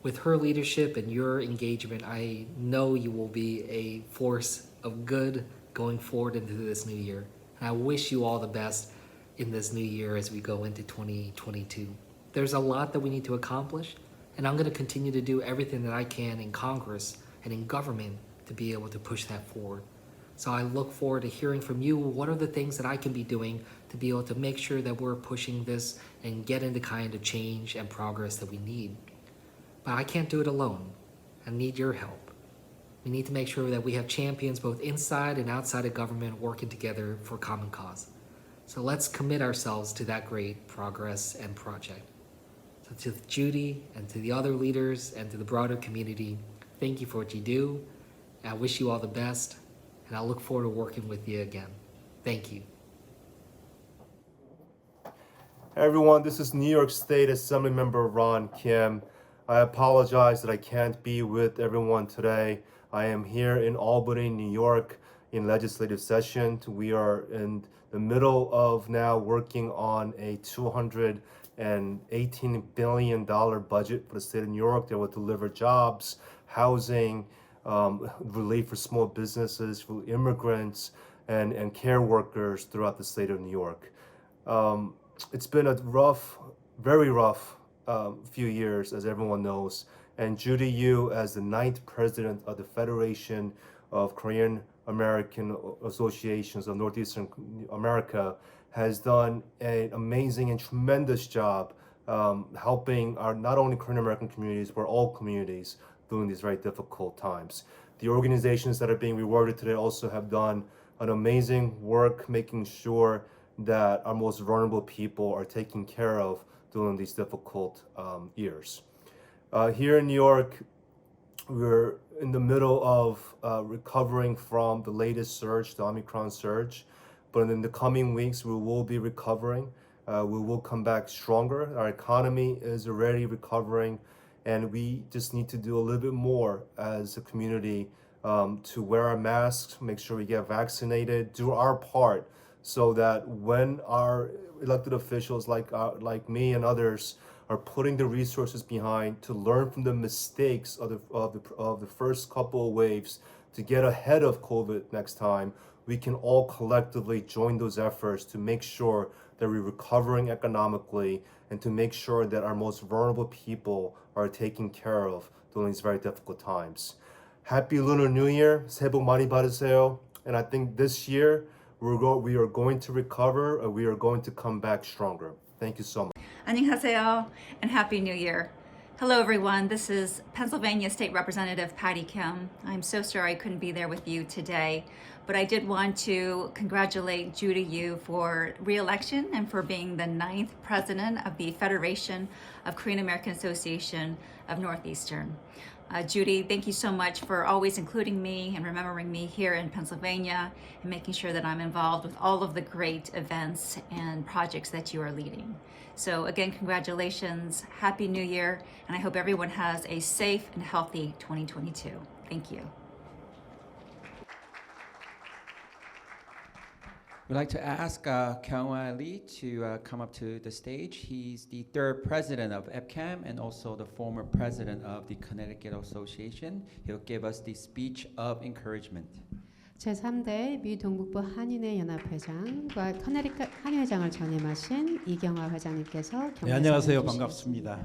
S16: With her leadership and your engagement, I know you will be a force of good going forward into this new year. And I wish you all the best in this new year as we go into 2022. There's a lot that we need to accomplish, and I'm going to continue to do everything that I can in Congress and in government to be able to push that forward. So I look forward to hearing from you. What are the things that I can be doing to be able to make sure that we're pushing this and getting the kind of change and progress that we need? But I can't do it alone. I need your help. We need to make sure that we have champions both inside and outside of government working together for common cause. So let's commit ourselves to that great progress and project. So to Judy and to the other leaders and to the broader community, thank you for what you do. I wish you all the best, and I look forward to working with you again. Thank you.
S17: Hey everyone, this is New York State Assemblymember Ron Kim. I apologize that I can't be with everyone today. I am here in Albany, New York in legislative session. We are in the middle of now working on a $218 billion budget for the state of New York that will deliver jobs, housing, relief for small businesses, for immigrants, and care workers throughout the state of New York. It's been a rough, very rough few years, as everyone knows. And Judy, you as the 9th president of the Federation of Korean American Associations of Northeastern America, has done an amazing and tremendous job helping our not only Korean American communities, but all communities during these very difficult times. The organizations that are being rewarded today also have done an amazing work making sure that our most vulnerable people are taken care of during these difficult years. Here in New York, we're in the middle of recovering from the latest surge, the Omicron surge, but in the coming weeks, we will be recovering. We will come back stronger. Our economy is already recovering, and we just need to do a little bit more as a community to wear our masks, make sure we get vaccinated, do our part, so that when our elected officials like me and others are putting the resources behind to learn from the mistakes of the first couple of waves to get ahead of COVID next time, we can all collectively join those efforts to make sure that we're recovering economically and to make sure that our most vulnerable people are taken care of during these very difficult times. Happy Lunar New Year. 새해 복 많이 받으세요. And I think this year we are going to recover and we are going to come back stronger. Thank you so much.
S18: 안녕하세요 and Happy New Year. Hello everyone, this is Pennsylvania State Representative Patty Kim. I'm so sorry I couldn't be there with you today, but I did want to congratulate Judy Yu for re-election and for being the 9th president of the Federation of Korean American Association of Northeastern. Judy, thank you so much for always including me and remembering me here in Pennsylvania and making sure that I'm involved with all of the great events and projects that you are leading. So again, congratulations, Happy New Year, and I hope everyone has a safe and healthy 2022. Thank you.
S1: We'd like to ask Kyung-Hwa Lee to come up to the stage. He's the 3rd president of FKAANE and also the former president of the Connecticut Association. He'll give us the speech of encouragement.
S2: 제3대 미 동북부 한인회 연합회장과 커네리컷 한의회장을 전임하신 이경화 회장님께서
S19: 네, 안녕하세요. 반갑습니다.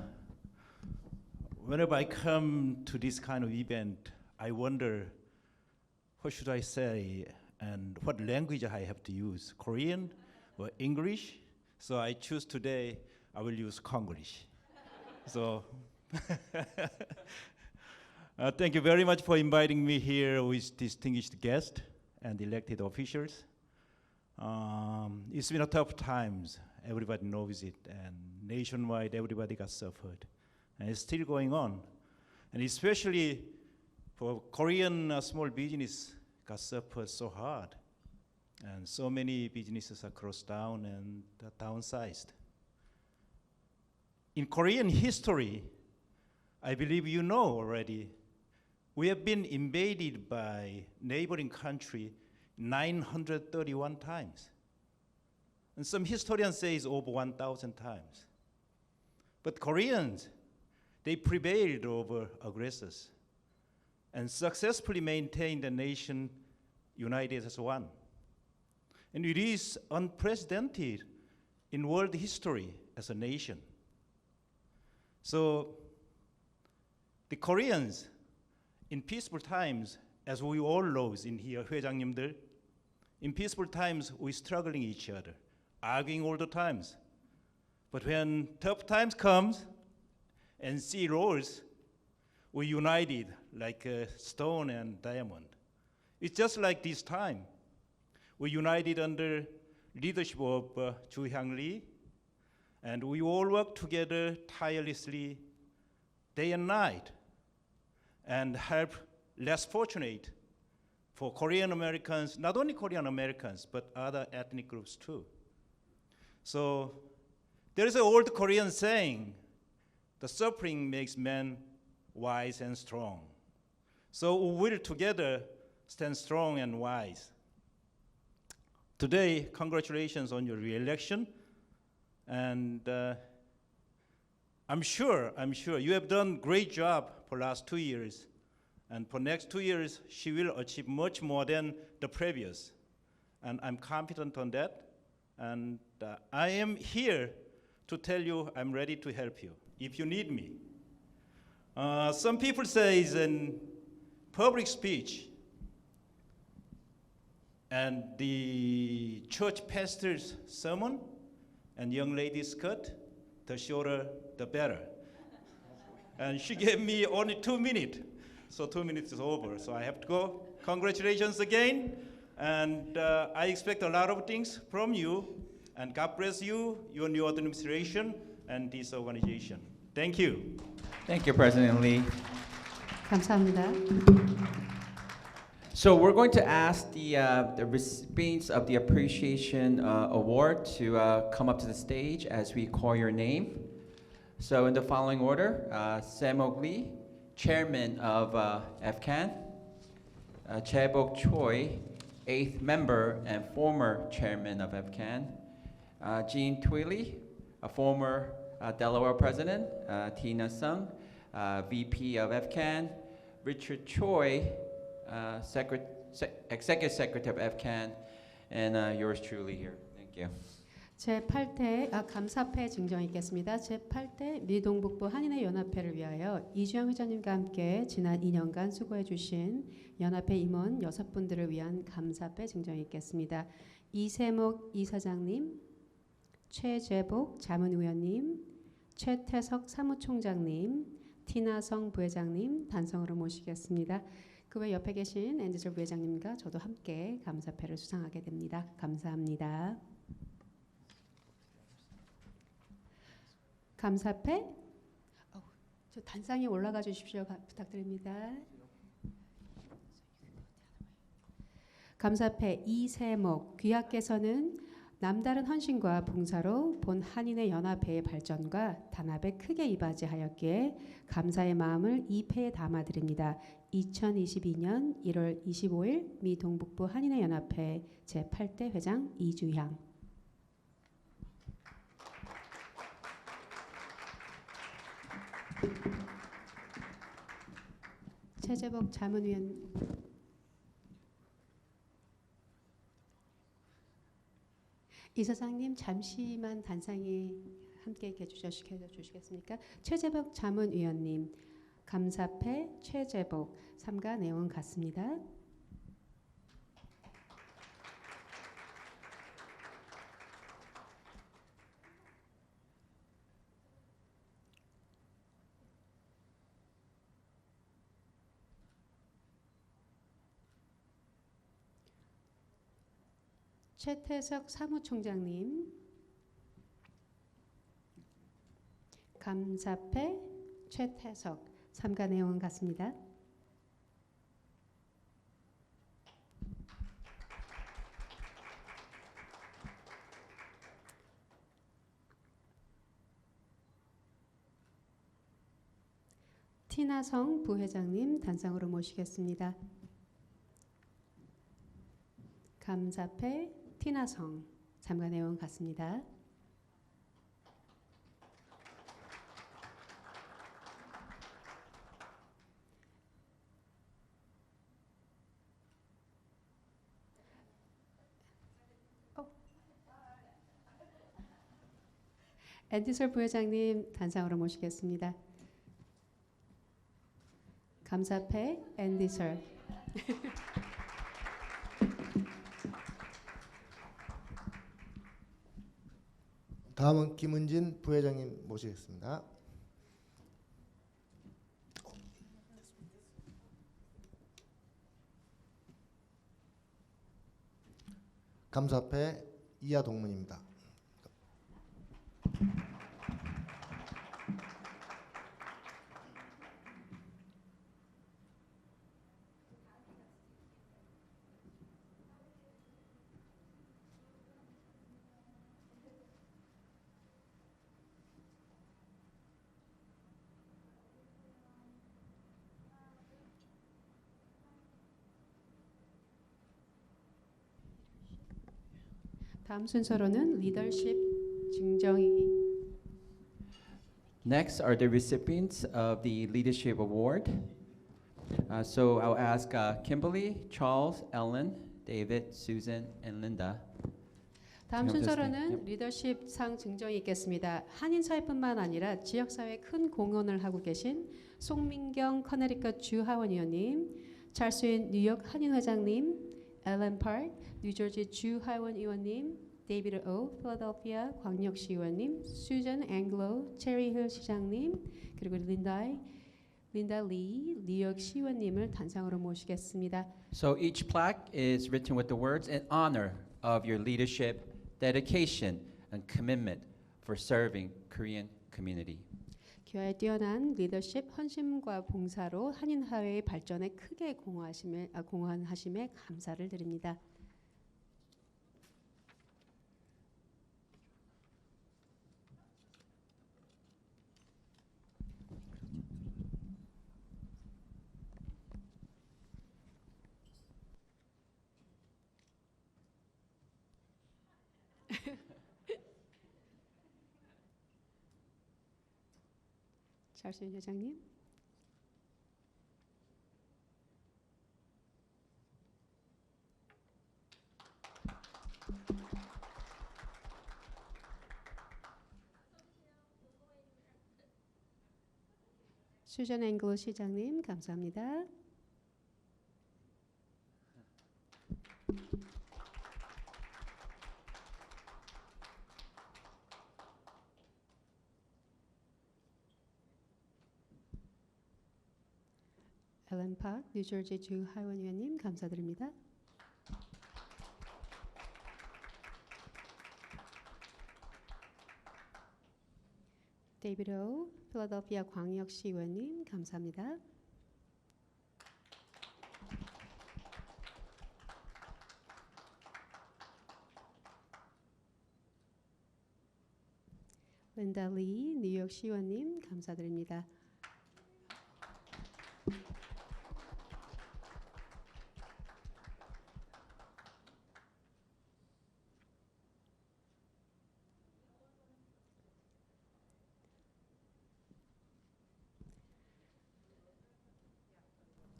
S19: Whenever I come to this kind of event, I wonder what should I say and what language I have to use, Korean or English. So I choose today, I will use Konglish. So thank you very much for inviting me here with distinguished guests and elected officials. It's been a tough times. Everybody knows it, and nationwide, everybody got suffered, and it's still going on. And especially for Korean small business, got suffered so hard, and so many businesses are closed down and downsized. In Korean history, I believe you know already, we have been invaded by neighboring country 931 times. And some historians say it's over 1,000 times. But Koreans, they prevailed over aggressors and successfully maintained the nation united as one. And it is unprecedented in world history as a nation. So the Koreans in peaceful times, as we all know in here, 회장님들, in peaceful times we struggling each other, arguing all the times. But when tough times comes and sea rolls, we united like stone and diamond. It's just like this time. We united under leadership of Ju Hyang Lee, and we all work together tirelessly day and night and help less fortunate for Korean Americans, not only Korean Americans, but other ethnic groups too. So there is an old Korean saying, the suffering makes men wise and strong. So we will together stand strong and wise. Today, congratulations on your re-election. And I'm sure you have done great job for last 2 years. And for next 2 years, she will achieve much more than the previous. And I'm confident on that. And I am here to tell you I'm ready to help you if you need me. Some people say in public speech and the church pastor's sermon and young lady's skirt, the shorter, the better. And she gave me only 2 minutes. So 2 minutes is over, so I have to go. Congratulations again. And I expect a lot of things from you. And God bless you, your new administration, and this organization. Thank you.
S1: Thank you, President Lee.
S2: 감사합니다.
S1: So we're going to ask the recipients of the Appreciation Award to come up to the stage as we call your name. So in the following order, Samok Lee, Chairman of FKAANE, Chaebok Choi, 8th member and former Chairman of FKAANE, Jean Twiley, a former Delaware President, Tina Sung, VP of FKAANE, Richard Choi, Executive Secretary of FKAANE, and yours truly here. Thank you.
S2: 제8대 감사패 증정이 있겠습니다. 제8대 미동북부 한인회 연합회를 위하여 이주영 회장님과 함께 지난 2년간 수고해 주신 연합회 임원 6분들을 위한 감사패 증정이 있겠습니다. 이세목 이사장님, 최재복 자문위원님, 최태석 사무총장님, 티나성 부회장님 단성으로 모시겠습니다. 그 외 옆에 계신 앤디솔 부회장님과 저도 함께 감사패를 수상하게 됩니다. 감사합니다. 감사패, 저 단상에 올라가 주십시오. 부탁드립니다. 감사패 이세목 귀하께서는 남다른 헌신과 봉사로 본 한인의 연합회의 발전과 단합에 크게 이바지하였기에 감사의 마음을 이 패에 담아드립니다. 2022년 1월 25일 미 동북부 한인회 연합회 제8대 회장 이주향. 최재복 자문위원. 이사장님 잠시만 단상에 함께 해주시겠습니까? 최재복 자문위원님, 감사패 최재복, 삼가 내용 같습니다. 최태석 사무총장님, 감사패 최태석, 삼가 내용은 같습니다. 티나성 부회장님 단상으로 모시겠습니다. 감사패 티나성, 삼가 내용 같습니다. 앤디설 부회장님 단상으로 모시겠습니다. 감사패 앤디설.
S20: 다음은 김은진 부회장님 모시겠습니다. 감사패 이하동문입니다.
S2: 다음 순서로는 리더십 증정이.
S1: Next are the recipients of the Leadership Award. So I'll ask Kimberly, Charles, Ellen, David, Susan, and Linda.
S2: 다음
S1: to come to the stage.
S2: 순서로는
S1: Yep.
S2: 리더십 상 증정이 있겠습니다. 한인사회뿐만 아니라 지역사회에 큰 공헌을 하고 계신 송민경 커네리컷 주 하원의원님, 찰스윈 뉴욕 한인회장님, 앨런 파크 뉴저지 주 하원의원님, 데이비드 오 필라델피아 광역시의원님, 수전 앵글로 체리힐 시장님, 그리고 린다 리 뉴욕 시의원님을 단상으로 모시겠습니다.
S1: So each plaque is written with the words in honor of your leadership, dedication, and commitment for serving Korean community.
S2: 기와의 뛰어난 리더십, 헌신과 봉사로 한인사회의 발전에 크게 공헌하심에 감사를 드립니다. 찰스윈 회장님. 수전 앵글로 시장님 감사합니다. 앨런 파크 뉴저지 주 하원의원님 감사드립니다. 데이비드 오 필라델피아 광역시 의원님 감사합니다. 린다 리 뉴욕 시의원님 감사드립니다.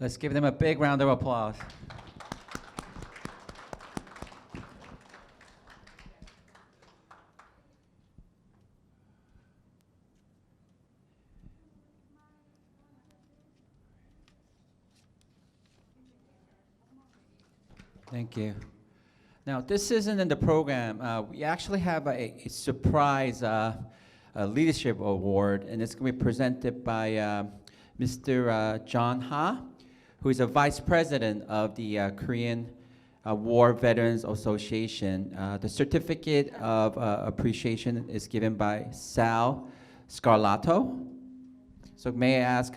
S1: Let's give them a big round of applause. Thank you. Now, this isn't in the program. We actually have a surprise leadership award, and it's going to be presented by Mr. John Ha, who is a vice president of the Korean War Veterans Association. The certificate of appreciation is given by Sal Scarlato. So may I ask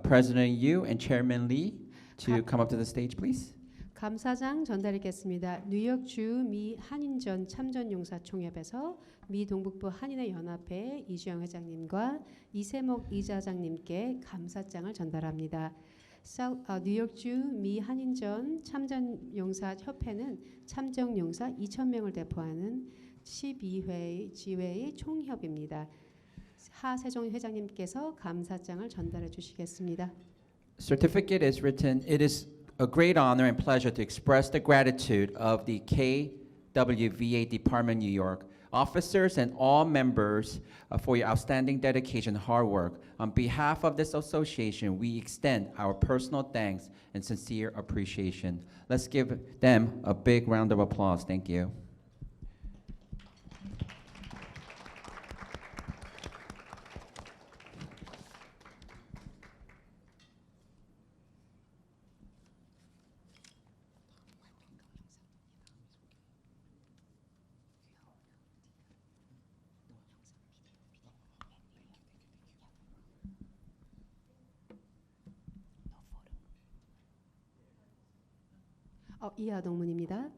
S1: President Yu and Chairman Lee to come up to the stage, please?
S2: 감사장 전달하겠습니다. 뉴욕주 미 한인전 참전용사총협에서 미 동북부 한인회 연합회 이주영 회장님과 이세목 이사장님께 감사장을 전달합니다. 뉴욕주 미 한인전 참전용사협회는 참전용사 2,000명을 대표하는 12회 지회의 총협입니다. 하세종 회장님께서 감사장을 전달해 주시겠습니다.
S1: Certificate is written, it is a great honor and pleasure to express the gratitude of the KWVA Department New York officers, and all members for your outstanding dedication and hard work. On behalf of this association, we extend our personal thanks and sincere appreciation. Let's give them a big round of applause. Thank you.
S2: 이하 동문입니다.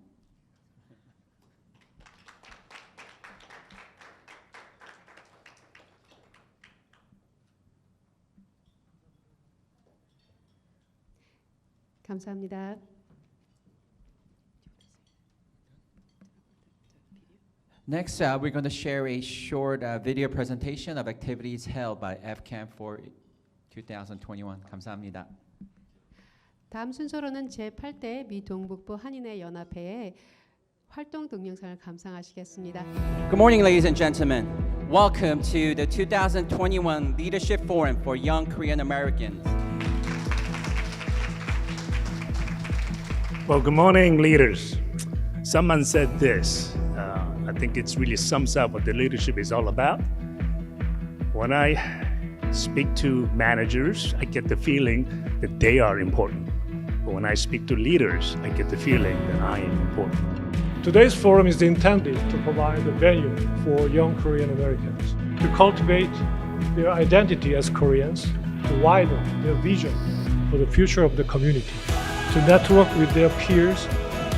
S2: 감사합니다.
S1: Next, we're going to share a short video presentation of activities held by FKAANE for 2021. 감사합니다.
S2: 다음 순서로는 제8대 미 동북부 한인회 연합회의 활동 동영상을 감상하시겠습니다.
S1: Good morning, ladies and gentlemen. Welcome to the 2021 Leadership Forum for Young Korean Americans.
S3: Well, good morning, leaders. Someone said this. I think it really sums up what the leadership is all about. When I speak to managers, I get the feeling that they are important. But when I speak to leaders, I get the feeling that I am important.
S4: Today's forum is intended to provide a venue for young Korean Americans to cultivate their identity as Koreans, to widen their vision for the future of the community, to network with their peers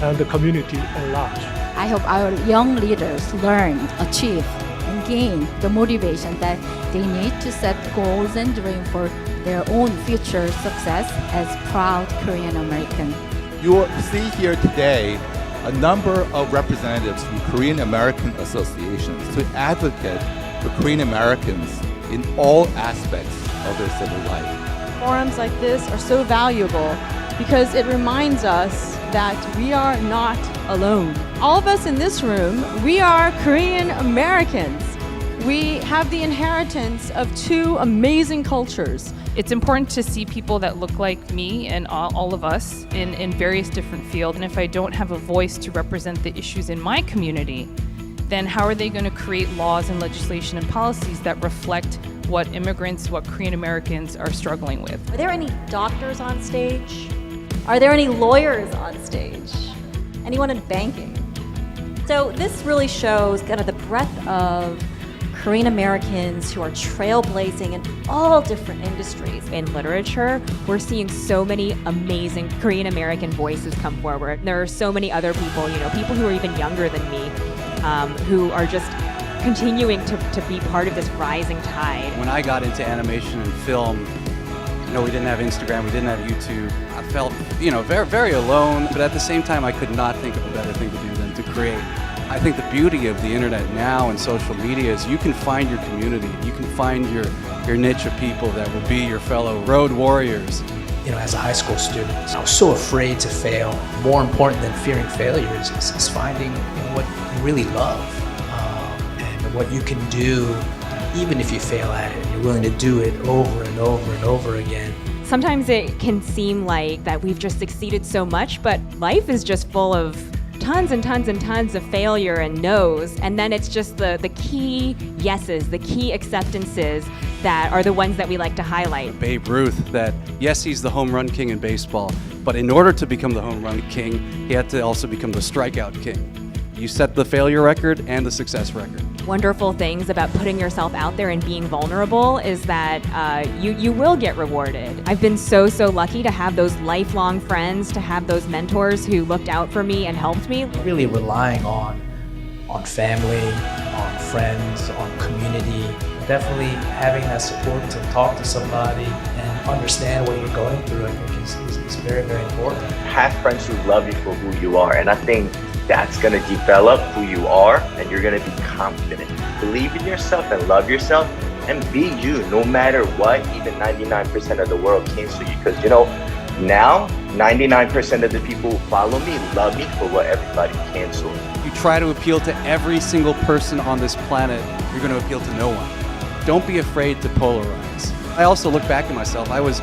S4: and the community at large.
S21: I hope our young leaders learn, achieve, and gain the motivation that they need to set goals and dream for their own future success as proud Korean Americans.
S9: You will see here today a number of representatives from Korean American associations to advocate for Korean Americans in all aspects of their civil life.
S10: Forums like this are so valuable because it reminds us that we are not alone. All of us in this room, we are Korean Americans. We have the inheritance of two amazing cultures.
S14: It's important to see people that look like me and all of us in various different fields. And if I don't have a voice to represent the issues in my community, then how are they going to create laws and legislation and policies that reflect what immigrants, what Korean Americans are struggling with?
S22: Are there any doctors on stage? Are there any lawyers on stage? Anyone in banking? So this really shows kind of the breadth of Korean Americans who are trailblazing in all different industries.
S23: In literature, we're seeing so many amazing Korean American voices come forward. There are so many other people, people who are even younger than me, who are just continuing to be part of this rising tide.
S24: When I got into animation and film, we didn't have Instagram, we didn't have YouTube. I felt, very, very alone, but at the same time, I could not think of a better thing to do than to create. I think the beauty of the internet now and social media is you can find your community, you can find your niche of people that will be your fellow road warriors.
S25: As a high school student, I was so afraid to fail. More important than fearing failures is finding what you really love and what you can do, even if you fail at it. You're willing to do it over and over and over again.
S23: Sometimes it can seem like that we've just succeeded so much, but life is just full of tons and tons and tons of failure and no's, and then it's just the key yeses, the key acceptances that are the ones that we like to highlight.
S24: Babe Ruth, that yes, he's the home run king in baseball, but in order to become the home run king, he had to also become the strikeout king. You set the failure record and the success record.
S23: Wonderful things about putting yourself out there and being vulnerable is that you will get rewarded. I've been so lucky to have those lifelong friends, to have those mentors who looked out for me and helped me.
S25: Really relying on family, on friends, on community. Definitely having that support to talk to somebody and understand what you're going through, I think is very, very important.
S26: Have friends who love you for who you are, and I think that's going to develop who you are, and you're going to be confident. Believe in yourself and love yourself and be you no matter what even 99% of the world cancel you, because now 99% of the people who follow me love me for what everybody canceled.
S24: You you try to appeal to every single person on this planet, you're going to appeal to no one. Don't be afraid to polarize. I also look back at myself. I was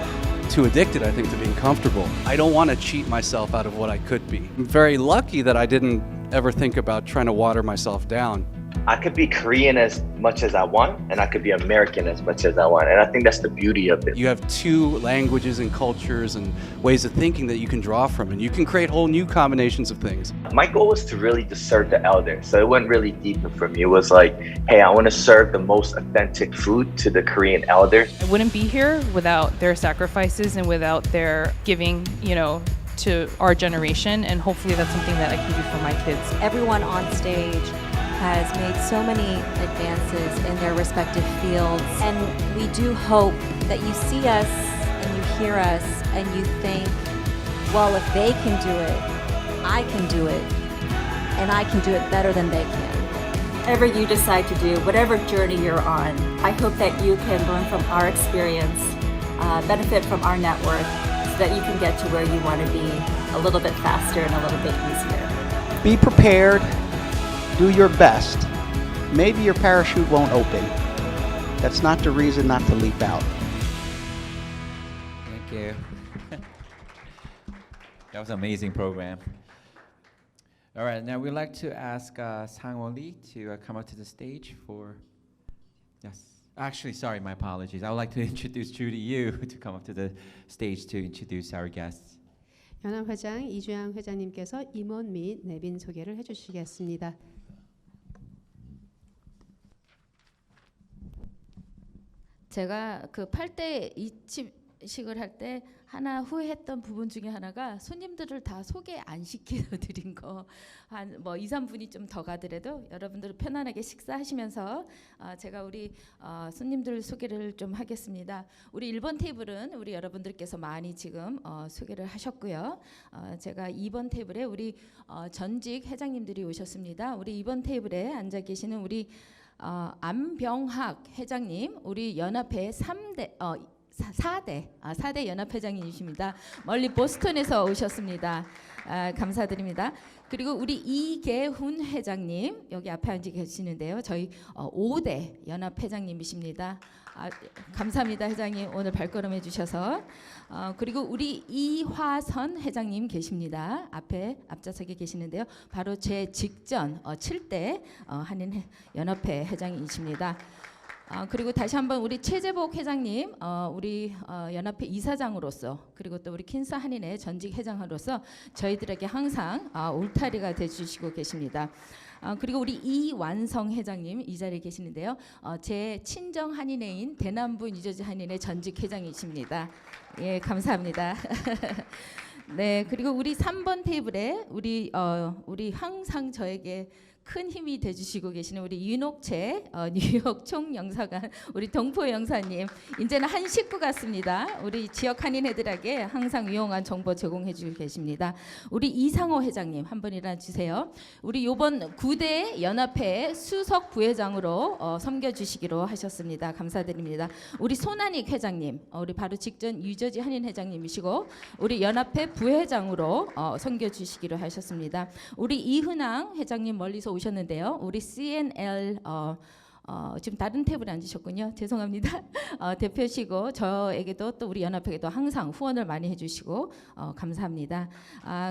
S24: too addicted, I think, to being comfortable. I don't want to cheat myself out of what I could be. I'm very lucky that I didn't ever think about trying to water myself down.
S26: I could be Korean as much as I want, and I could be American as much as I want. And I think that's the beauty of it.
S24: You have two languages and cultures and ways of thinking that you can draw from, and you can create whole new combinations of things.
S26: My goal was to really just serve the elders. So it went really deep for me. It was like, hey, I want to serve the most authentic food to the Korean elders.
S14: I wouldn't be here without their sacrifices and without their giving, to our generation, and hopefully that's something that I can do for my kids.
S22: Everyone on stage has made so many advances in their respective fields, and we do hope that you see us and you hear us and you think, well, if they can do it, I can do it, and I can do it better than they can.
S18: Whatever you decide to do, whatever journey you're on, I hope that you can learn from our experience, benefit from our network, so that you can get to where you want to be a little bit faster and a little bit easier.
S5: Be prepared. Do your best. Maybe your parachute won't open. That's not the reason not to leap out.
S6: Thank you. That was an amazing program.
S1: All right, now we'd like to ask Sang-won Lee to come up to the stage for, yes. Actually, sorry, my apologies. I would like to introduce Judy Yu to come up to the stage to introduce our guests.
S2: 연합회장 이주양 회장님께서 임원 및 내빈 소개를 해주시겠습니다.
S7: 제가 그 8대 이침식을 할 때 하나 후회했던 부분 중에 하나가 손님들을 다 소개 안 시켜드린 거. 한 뭐 2, 3분이 좀 더 가더라도 여러분들 편안하게 식사하시면서 제가 우리 손님들 소개를 좀 하겠습니다. 우리 1번 테이블은 우리 여러분들께서 많이 지금 소개를 하셨고요. 제가 2번 테이블에 우리 전직 회장님들이 오셨습니다. 우리 2번 테이블에 앉아 계시는 우리 안병학 회장님, 우리 연합회 4대 연합회장님이십니다. 멀리 보스턴에서 오셨습니다. 감사드립니다. 그리고 우리 이계훈 회장님, 여기 앞에 앉아 계시는데요. 저희 5대 연합회장님이십니다. 감사합니다, 회장님. 오늘 발걸음해 주셔서. 그리고 우리 이화선 회장님 계십니다. 앞좌석에 계시는데요. 바로 제 직전 7대 한인 연합회 회장이십니다. 그리고 다시 한번 우리 최재복 회장님, 우리 연합회 이사장으로서, 그리고 또 우리 킨스 한인의 전직 회장으로서 저희들에게 항상 울타리가 되주시고 계십니다. 그리고 우리 이완성 회장님 이 자리에 계시는데요. 제 친정 한인회인 대남부 뉴저지 한인회 전직 회장이십니다. 예, 감사합니다. 네, 그리고 우리 3번 테이블에 우리 항상 저에게 큰 힘이 돼주시고 계시는 우리 윤옥채 뉴욕 총영사관 우리 동포 영사님, 이제는 한 식구 같습니다. 우리 지역 한인회들에게 항상 유용한 정보 제공해 주고 계십니다. 우리 이상호 회장님 한 번 일어나 주세요. 우리 이번 9대 연합회 수석 부회장으로 섬겨주시기로 하셨습니다. 감사드립니다. 우리 손한익 회장님, 우리 바로 직전 유저지 한인 회장님이시고 우리 연합회 부회장으로 섬겨주시기로 하셨습니다. 우리 이훈왕 회장님 멀리서 오셨는데요. 우리 CNL 지금 다른 테이블에 앉으셨군요. 죄송합니다. 대표시고 저에게도 또 우리 연합회에도 항상 후원을 많이 해주시고 감사합니다.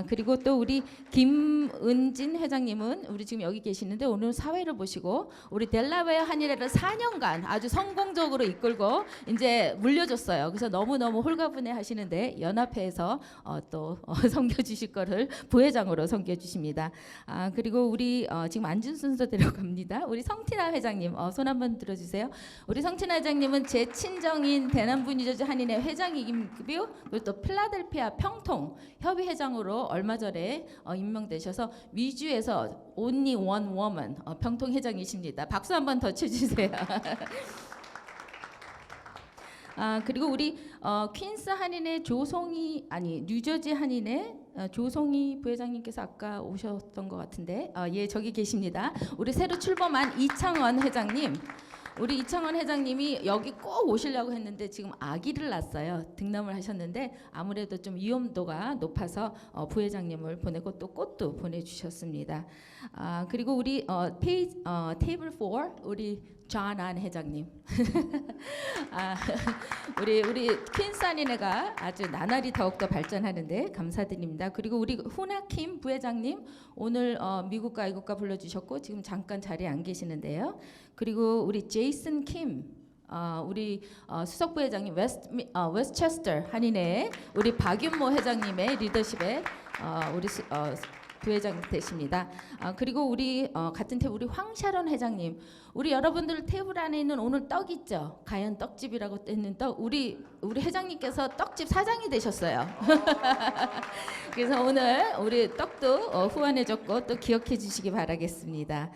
S7: 그리고 또 우리 김은진 회장님은 우리 지금 여기 계시는데 오늘 사회를 보시고 우리 델라웨어 한인회를 4년간 아주 성공적으로 이끌고 이제 물려줬어요. 그래서 너무너무 홀가분해 하시는데 연합회에서 또 섬겨주실 거를 부회장으로 섬겨주십니다. 그리고 우리 지금 앉은 순서대로 갑니다. 우리 성티나 회장님 손 한번 들어주세요. 우리 성티나 회장님은 제 친정인 대남부 뉴저지 한인회 회장이고요. 그리고 또 필라델피아 평통 협의회장으로 얼마 전에 임명되셔서 위주에서 only one woman 평통 회장이십니다. 박수 한번 더 쳐주세요. 그리고 우리 퀸스 한인회 뉴저지 한인회 조송이 부회장님께서 아까 오셨던 것 같은데 예, 저기 계십니다. 우리 새로 출범한 이창원 회장님, 우리 이창원 회장님이 여기 꼭 오시려고 했는데 지금 아기를 낳았어요. 등남을 하셨는데 아무래도 좀 위험도가 높아서 부회장님을 보내고 또 꽃도 보내주셨습니다. 그리고 우리 테이블 4 우리 존안 회장님. 우리 퀸사니네가 아주 나날이 더욱더 발전하는데 감사드립니다. 그리고 우리 후나킴 부회장님 오늘 미국과 이국가 불러주셨고 지금 잠깐 자리에 안 계시는데요. 그리고 우리 제이슨 킴 우리 수석 부회장님 웨스체스터 한인회 우리 박윤모 회장님의 리더십에 우리 부회장 되십니다. 그리고 우리 같은 테이블 우리 황샤론 회장님, 우리 여러분들 테이블 안에 있는 오늘 떡 있죠? 가연 떡집이라고 했는 떡, 우리 회장님께서 떡집 사장이 되셨어요. 그래서 오늘 우리 떡도 후원해줬고 또 기억해 주시기 바라겠습니다.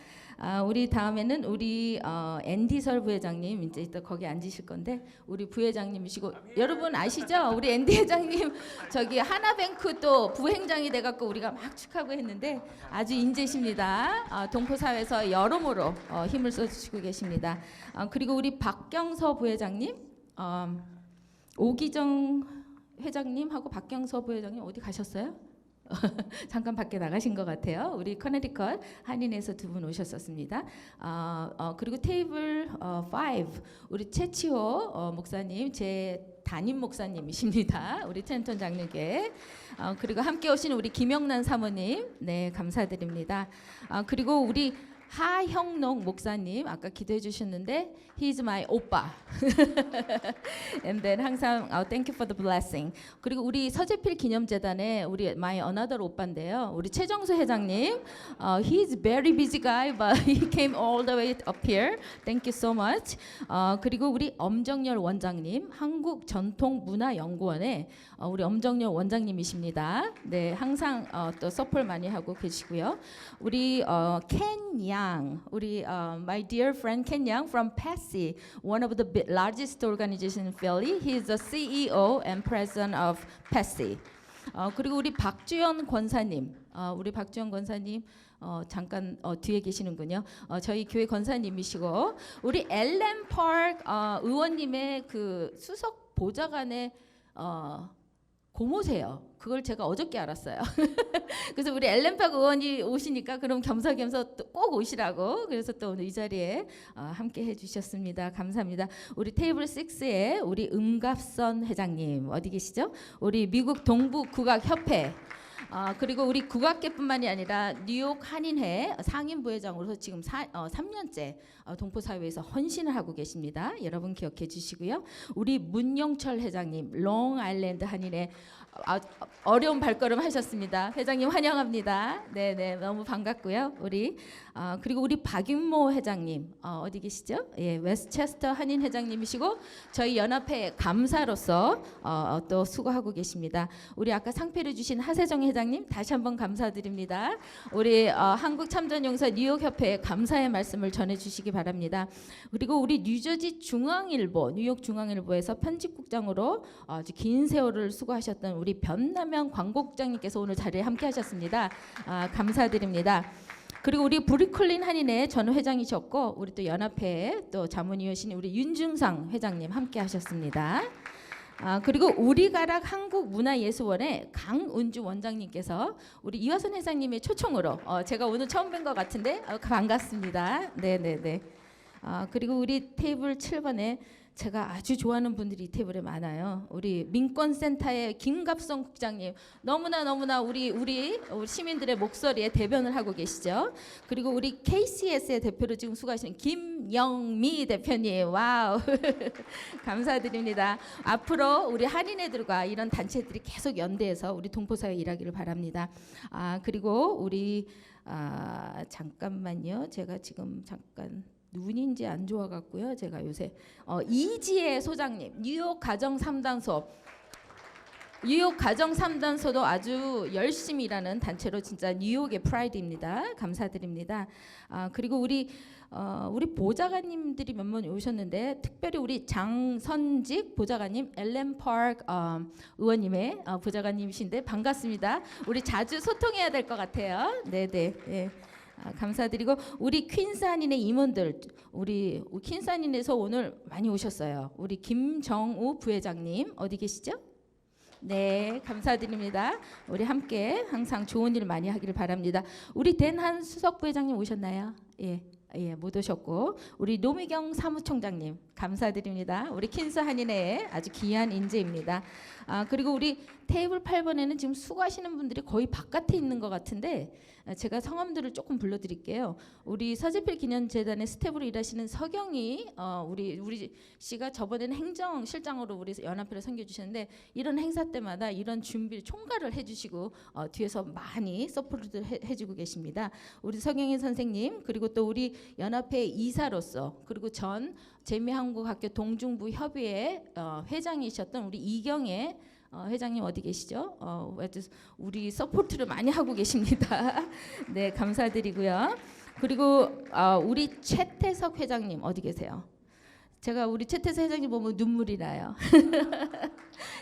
S7: 우리 다음에는 우리 앤디설 부회장님 이제 또 거기 앉으실 건데 우리 부회장님이시고 여러분 아시죠? 우리 앤디 회장님 저기 하나뱅크 또 부행장이 돼갖고 우리가 막 축하하고 했는데 아주 인재십니다. 동포사회에서 여러모로 힘을 써주시고 계십니다. 그리고 우리 박경서 부회장님, 오기정 회장님하고 박경서 부회장님 어디 가셨어요? 잠깐 밖에 나가신 것 같아요. 우리 커네디컷 한인에서 두 분 오셨었습니다. 그리고 테이블 5 우리 최치호 목사님 제 담임 목사님이십니다. 우리 텐턴 장로교회. 그리고 함께 오신 우리 김영란 사모님 네 감사드립니다. 그리고 우리 하형록 목사님 아까 기도해 주셨는데 He's my 오빠. And then 항상 Thank you for the blessing. 그리고 우리 서재필 기념재단의 우리 my another 오빠인데요. 우리 최정수 회장님 He's very busy guy but he came all the way up here. Thank you so much. 그리고 우리 엄정열 원장님 한국전통문화연구원의 우리 엄정열 원장님이십니다. 네 항상 또 서포트 많이 하고 계시고요. 우리 켄 양 우리 my dear friend Ken Yang from PASI, one of the largest organization in Philly. He is the CEO and president of PASI. 그리고 우리 박주연 권사님, 우리 박주연 권사님 잠깐 뒤에 계시는군요. 저희 교회 권사님이시고 우리 엘렌 파크 의원님의 그 수석 보좌관의 고모세요. 그걸 제가 어저께 알았어요. 그래서 우리 엘렌팍 의원이 오시니까 그럼 겸사겸사 꼭 오시라고 그래서 또 오늘 이 자리에 함께 해주셨습니다. 감사합니다. 우리 테이블 6에 우리 음갑선 회장님 어디 계시죠? 우리 미국 동부국악협회 그리고 우리 국악계뿐만이 아니라 뉴욕 한인회 상임부회장으로서 지금 3년째 동포사회에서 헌신을 하고 계십니다. 여러분 기억해 주시고요. 우리 문영철 회장님 롱아일랜드 한인회 어려운 발걸음 하셨습니다. 회장님 환영합니다. 네네 너무 반갑고요. 우리 그리고 우리 박윤모 회장님 어디 계시죠? 예, 웨스체스터 한인 회장님이시고 저희 연합회 감사로서 또 수고하고 계십니다. 우리 아까 상패를 주신 하세정 회장님 다시 한번 감사드립니다. 우리 한국참전용사 뉴욕협회 감사의 말씀을 전해주시기 바랍니다. 그리고 우리 뉴저지 중앙일보 뉴욕 중앙일보에서 편집국장으로 아주 긴 세월을 수고하셨던 우리 변남영 광고국장님께서 오늘 자리에 함께하셨습니다. 감사드립니다. 그리고 우리 브루클린 한인회 전 회장이셨고 우리 또 연합회 또 자문위원이신 우리 윤중상 회장님 함께하셨습니다. 그리고 우리가락 한국문화예술원의 강은주 원장님께서 우리 이화선 회장님의 초청으로 제가 오늘 처음 뵌 것 같은데 반갑습니다. 네네네. 그리고 우리 테이블 7번에 제가 아주 좋아하는 분들이 이 테이블에 많아요. 우리 민권센터의 김갑성 국장님 너무나 우리 시민들의 목소리에 대변을 하고 계시죠. 그리고 우리 KCS의 대표로 지금 수고하시는 김영미 대표님 와우 감사드립니다. 앞으로 우리 한인애들과 이런 단체들이 계속 연대해서 우리 동포사회 일하기를 바랍니다. 그리고 우리 잠깐만요. 제가 지금 잠깐 눈인지 안 좋아 갖고요. 제가 요새 이지혜 소장님 뉴욕 가정 3단소 뉴욕 가정 3단소도 아주 열심히 일하는 단체로 진짜 뉴욕의 프라이드입니다. 감사드립니다. 그리고 우리 보좌관님들이 몇 분 오셨는데 특별히 우리 장선직 보좌관님 엘렌 파크 의원님의 보좌관님이신데 반갑습니다. 우리 자주 소통해야 될 것 같아요. 네네. 네. 감사드리고 우리 퀸스 한인의 임원들 우리 퀸스 한인에서 오늘 많이 오셨어요. 우리 김정우 부회장님 어디 계시죠? 네, 감사드립니다. 우리 함께 항상 좋은 일 많이 하기를 바랍니다. 우리 댄한 수석 부회장님 오셨나요? 예. 예, 못 오셨고 우리 노미경 사무총장님 감사드립니다. 우리 퀸스 한인회의 아주 귀한 인재입니다. 그리고 우리 테이블 8번에는 지금 수고하시는 분들이 거의 바깥에 있는 것 같은데 제가 성함들을 조금 불러드릴게요. 우리 서재필 기념재단의 스텝으로 일하시는 서경이 우리 씨가 저번에는 행정실장으로 우리 연합회를 섬겨주셨는데 이런 행사 때마다 이런 준비를 총괄을 해주시고 뒤에서 많이 서포트 해주고 계십니다. 우리 서경희 선생님 그리고 또 우리 연합회 이사로서 그리고 전 재미한국학교 동중부 협의회 회장이셨던 우리 이경애 회장님 어디 계시죠? 우리 서포트를 많이 하고 계십니다. 네, 감사드리고요. 그리고 우리 최태석 회장님 어디 계세요? 제가 우리 최태석 회장님 보면 눈물이 나요.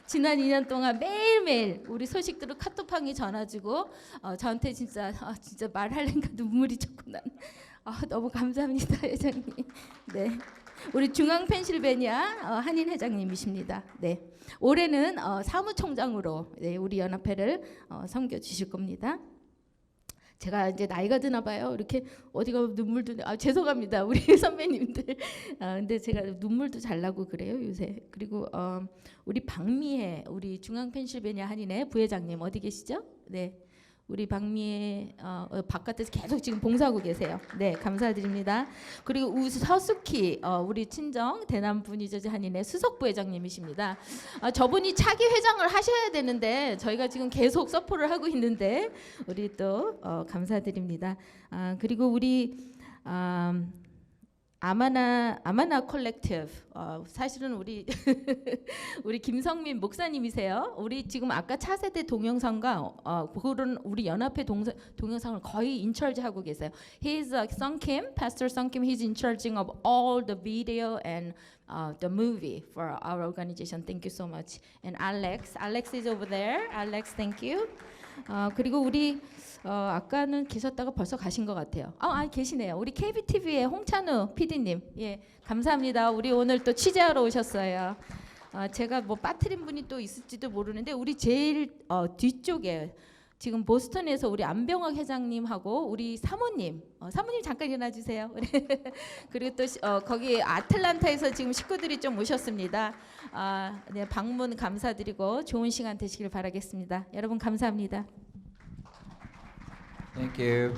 S7: 지난 2년 동안 매일매일 우리 소식들을 카톡방에 전해주고 저한테 진짜 말하려니까 눈물이 조금 난. 너무 감사합니다, 회장님. 네. 우리 중앙 펜실베니아 한인 회장님이십니다. 네. 올해는 사무총장으로 우리 연합회를 섬겨 주실 겁니다. 제가 이제 나이가 드나 봐요. 이렇게 어디가 눈물도 죄송합니다. 우리 선배님들. 근데 제가 눈물도 잘 나고 그래요, 요새. 그리고 우리 박미애 우리 중앙 펜실베니아 한인회 부회장님 어디 계시죠? 네. 우리 박미애 바깥에서 계속 지금 봉사하고 계세요. 네, 감사드립니다. 그리고 우서숙희 우리 친정 대남 분이저지 한인회 수석 부회장님이십니다. 저분이 차기 회장을 하셔야 되는데 저희가 지금 계속 서포를 하고 있는데 우리 또 감사드립니다. 그리고 우리 아마나 콜렉티브 사실은 우리 우리 김성민 목사님이세요. 우리 지금 아까 차세대 동영상과 그런 우리 연합회 동영상을 거의 인철지 하고 계세요. He's Sung Kim, Pastor Sung Kim. He's in charge of all the video and the movie for our organization. Thank you so much. And Alex is over there. Alex, thank you. 그리고 우리 아까는 계셨다가 벌써 가신 것 같아요. 계시네요. 우리 KBTV의 홍찬우 PD님, 예, 감사합니다. 우리 오늘 또 취재하러 오셨어요. 제가 뭐 빠뜨린 분이 또 있을지도 모르는데 우리 제일 뒤쪽에 지금 보스턴에서 우리 안병학 회장님하고 우리 사모님 잠깐 일어나 주세요. 그리고 또 거기 아틀란타에서 지금 식구들이 좀 오셨습니다. 네, 방문 감사드리고 좋은 시간 되시길 바라겠습니다. 여러분 감사합니다.
S1: Thank you.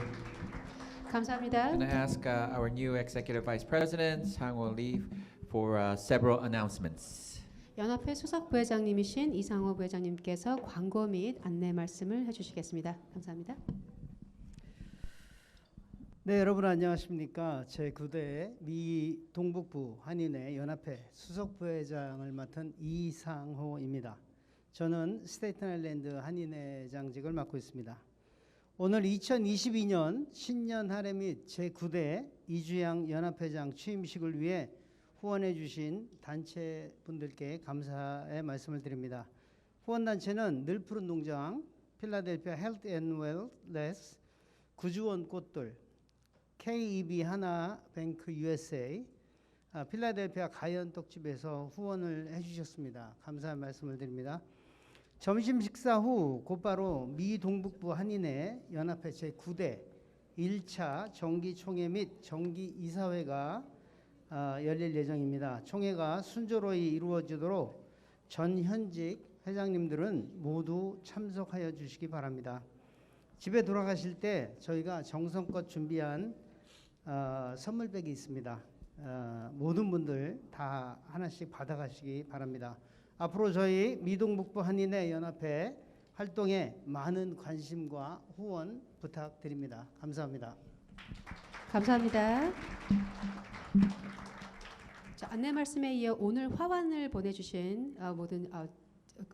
S2: 감사합니다.
S6: I'm going to ask our new Executive Vice President, Sang-Woo Lee, for several announcements.
S2: 연합회 수석 부회장님이신 이상호 부회장님께서 광고 및 안내 말씀을 해주시겠습니다. 감사합니다.
S8: 네, 여러분 안녕하십니까? 제9대 미 동북부 한인회 연합회 수석 부회장을 맡은 이상호입니다. 저는 스테이튼 아일랜드 한인회장직을 맡고 있습니다. 오늘 2022년 신년 할애 및 제9대 이주양 연합회장 취임식을 위해 후원해 주신 단체분들께 감사의 말씀을 드립니다. 후원단체는 늘푸른 농장, 필라델피아 헬스 앤 웰네스, 구주원 꽃들, KEB 하나뱅크 USA, 필라델피아 가연 떡집에서 후원을 해주셨습니다. 감사의 말씀을 드립니다. 점심 식사 후 곧바로 미 동북부 한인회 연합회 제9대 1차 정기총회 및 정기이사회가 열릴 예정입니다. 총회가 순조로이 이루어지도록 전 현직 회장님들은 모두 참석하여 주시기 바랍니다. 집에 돌아가실 때 저희가 정성껏 준비한 선물백이 있습니다. 모든 분들 다 하나씩 받아가시기 바랍니다. 앞으로 저희 미동북부 한인회 연합회 활동에 많은 관심과 후원 부탁드립니다. 감사합니다.
S2: 감사합니다. 자, 안내 말씀에 이어 오늘 화환을 보내주신 모든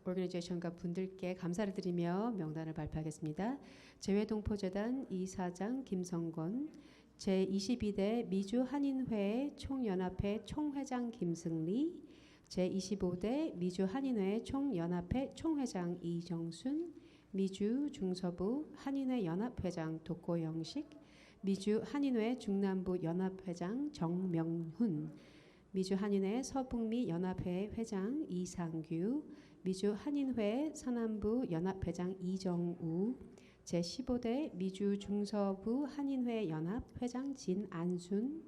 S2: 오르가니제이션과 분들께 감사를 드리며 명단을 발표하겠습니다. 재외동포재단 이사장 김성건, 제22대 미주 한인회 총연합회 총회장 김승리, 제25대 미주 한인회 총연합회 총회장 이정순, 미주 중서부 한인회 연합회장 독고영식, 미주 한인회 중남부 연합회장 정명훈, 미주 한인회 서북미 연합회 회장 이상규, 미주 한인회 서남부 연합회장 이정우, 제15대 미주 중서부 한인회 연합 회장 진안순,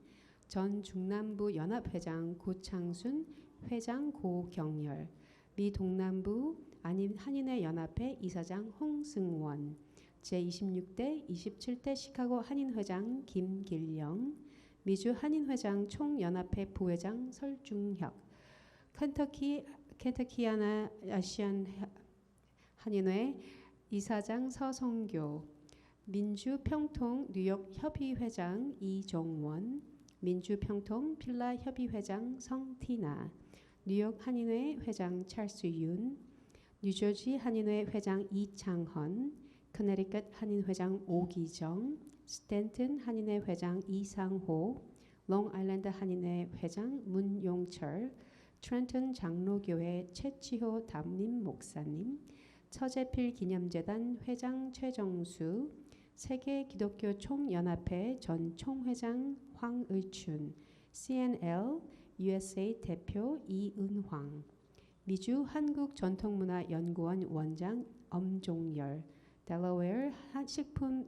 S2: 전 중남부 연합회장 고창순, 회장 고경열, 미 동남부 한인회 연합회 이사장 홍승원, 제26대 27대 시카고 한인회장 김길영, 미주 한인회장 총연합회 부회장 설중혁, 켄터키아나 아시안 한인회 이사장 서성교, 민주평통 뉴욕 협의회장 이종원, 민주평통 필라 협의회장 성티나, 뉴욕 한인회 회장 찰스윤, 뉴저지 한인회 회장 이창헌, 커네리컷 한인회장 오기정, 스탠튼 한인회 회장 이상호, 롱아일랜드 한인회 회장 문용철, 트렌턴 장로교회 최치호 담임 목사님, 서재필 기념재단 회장 최정수, 세계 기독교 총연합회 전 총회장 황의춘, CNL USA 대표 이은황, 미주 한국전통문화연구원 원장 엄종열, 델러웨어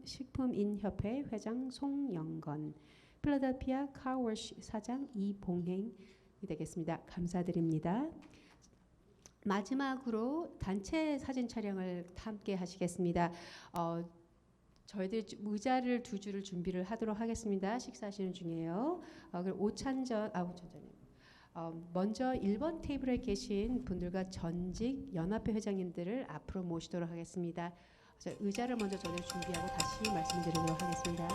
S2: 식품인협회 회장 송영건, 필라델피아 카워시 사장 이봉행이 되겠습니다. 감사드립니다. 마지막으로 단체 사진 촬영을 함께 하시겠습니다. 저희들 의자를 두 줄을 준비를 하도록 하겠습니다. 식사하시는 중이에요. 그리고 오찬전, 먼저 1번 테이블에 계신 분들과 전직 연합회 회장님들을 앞으로 모시도록 하겠습니다. 의자를 먼저 저희들 준비하고 다시 말씀드리도록 하겠습니다.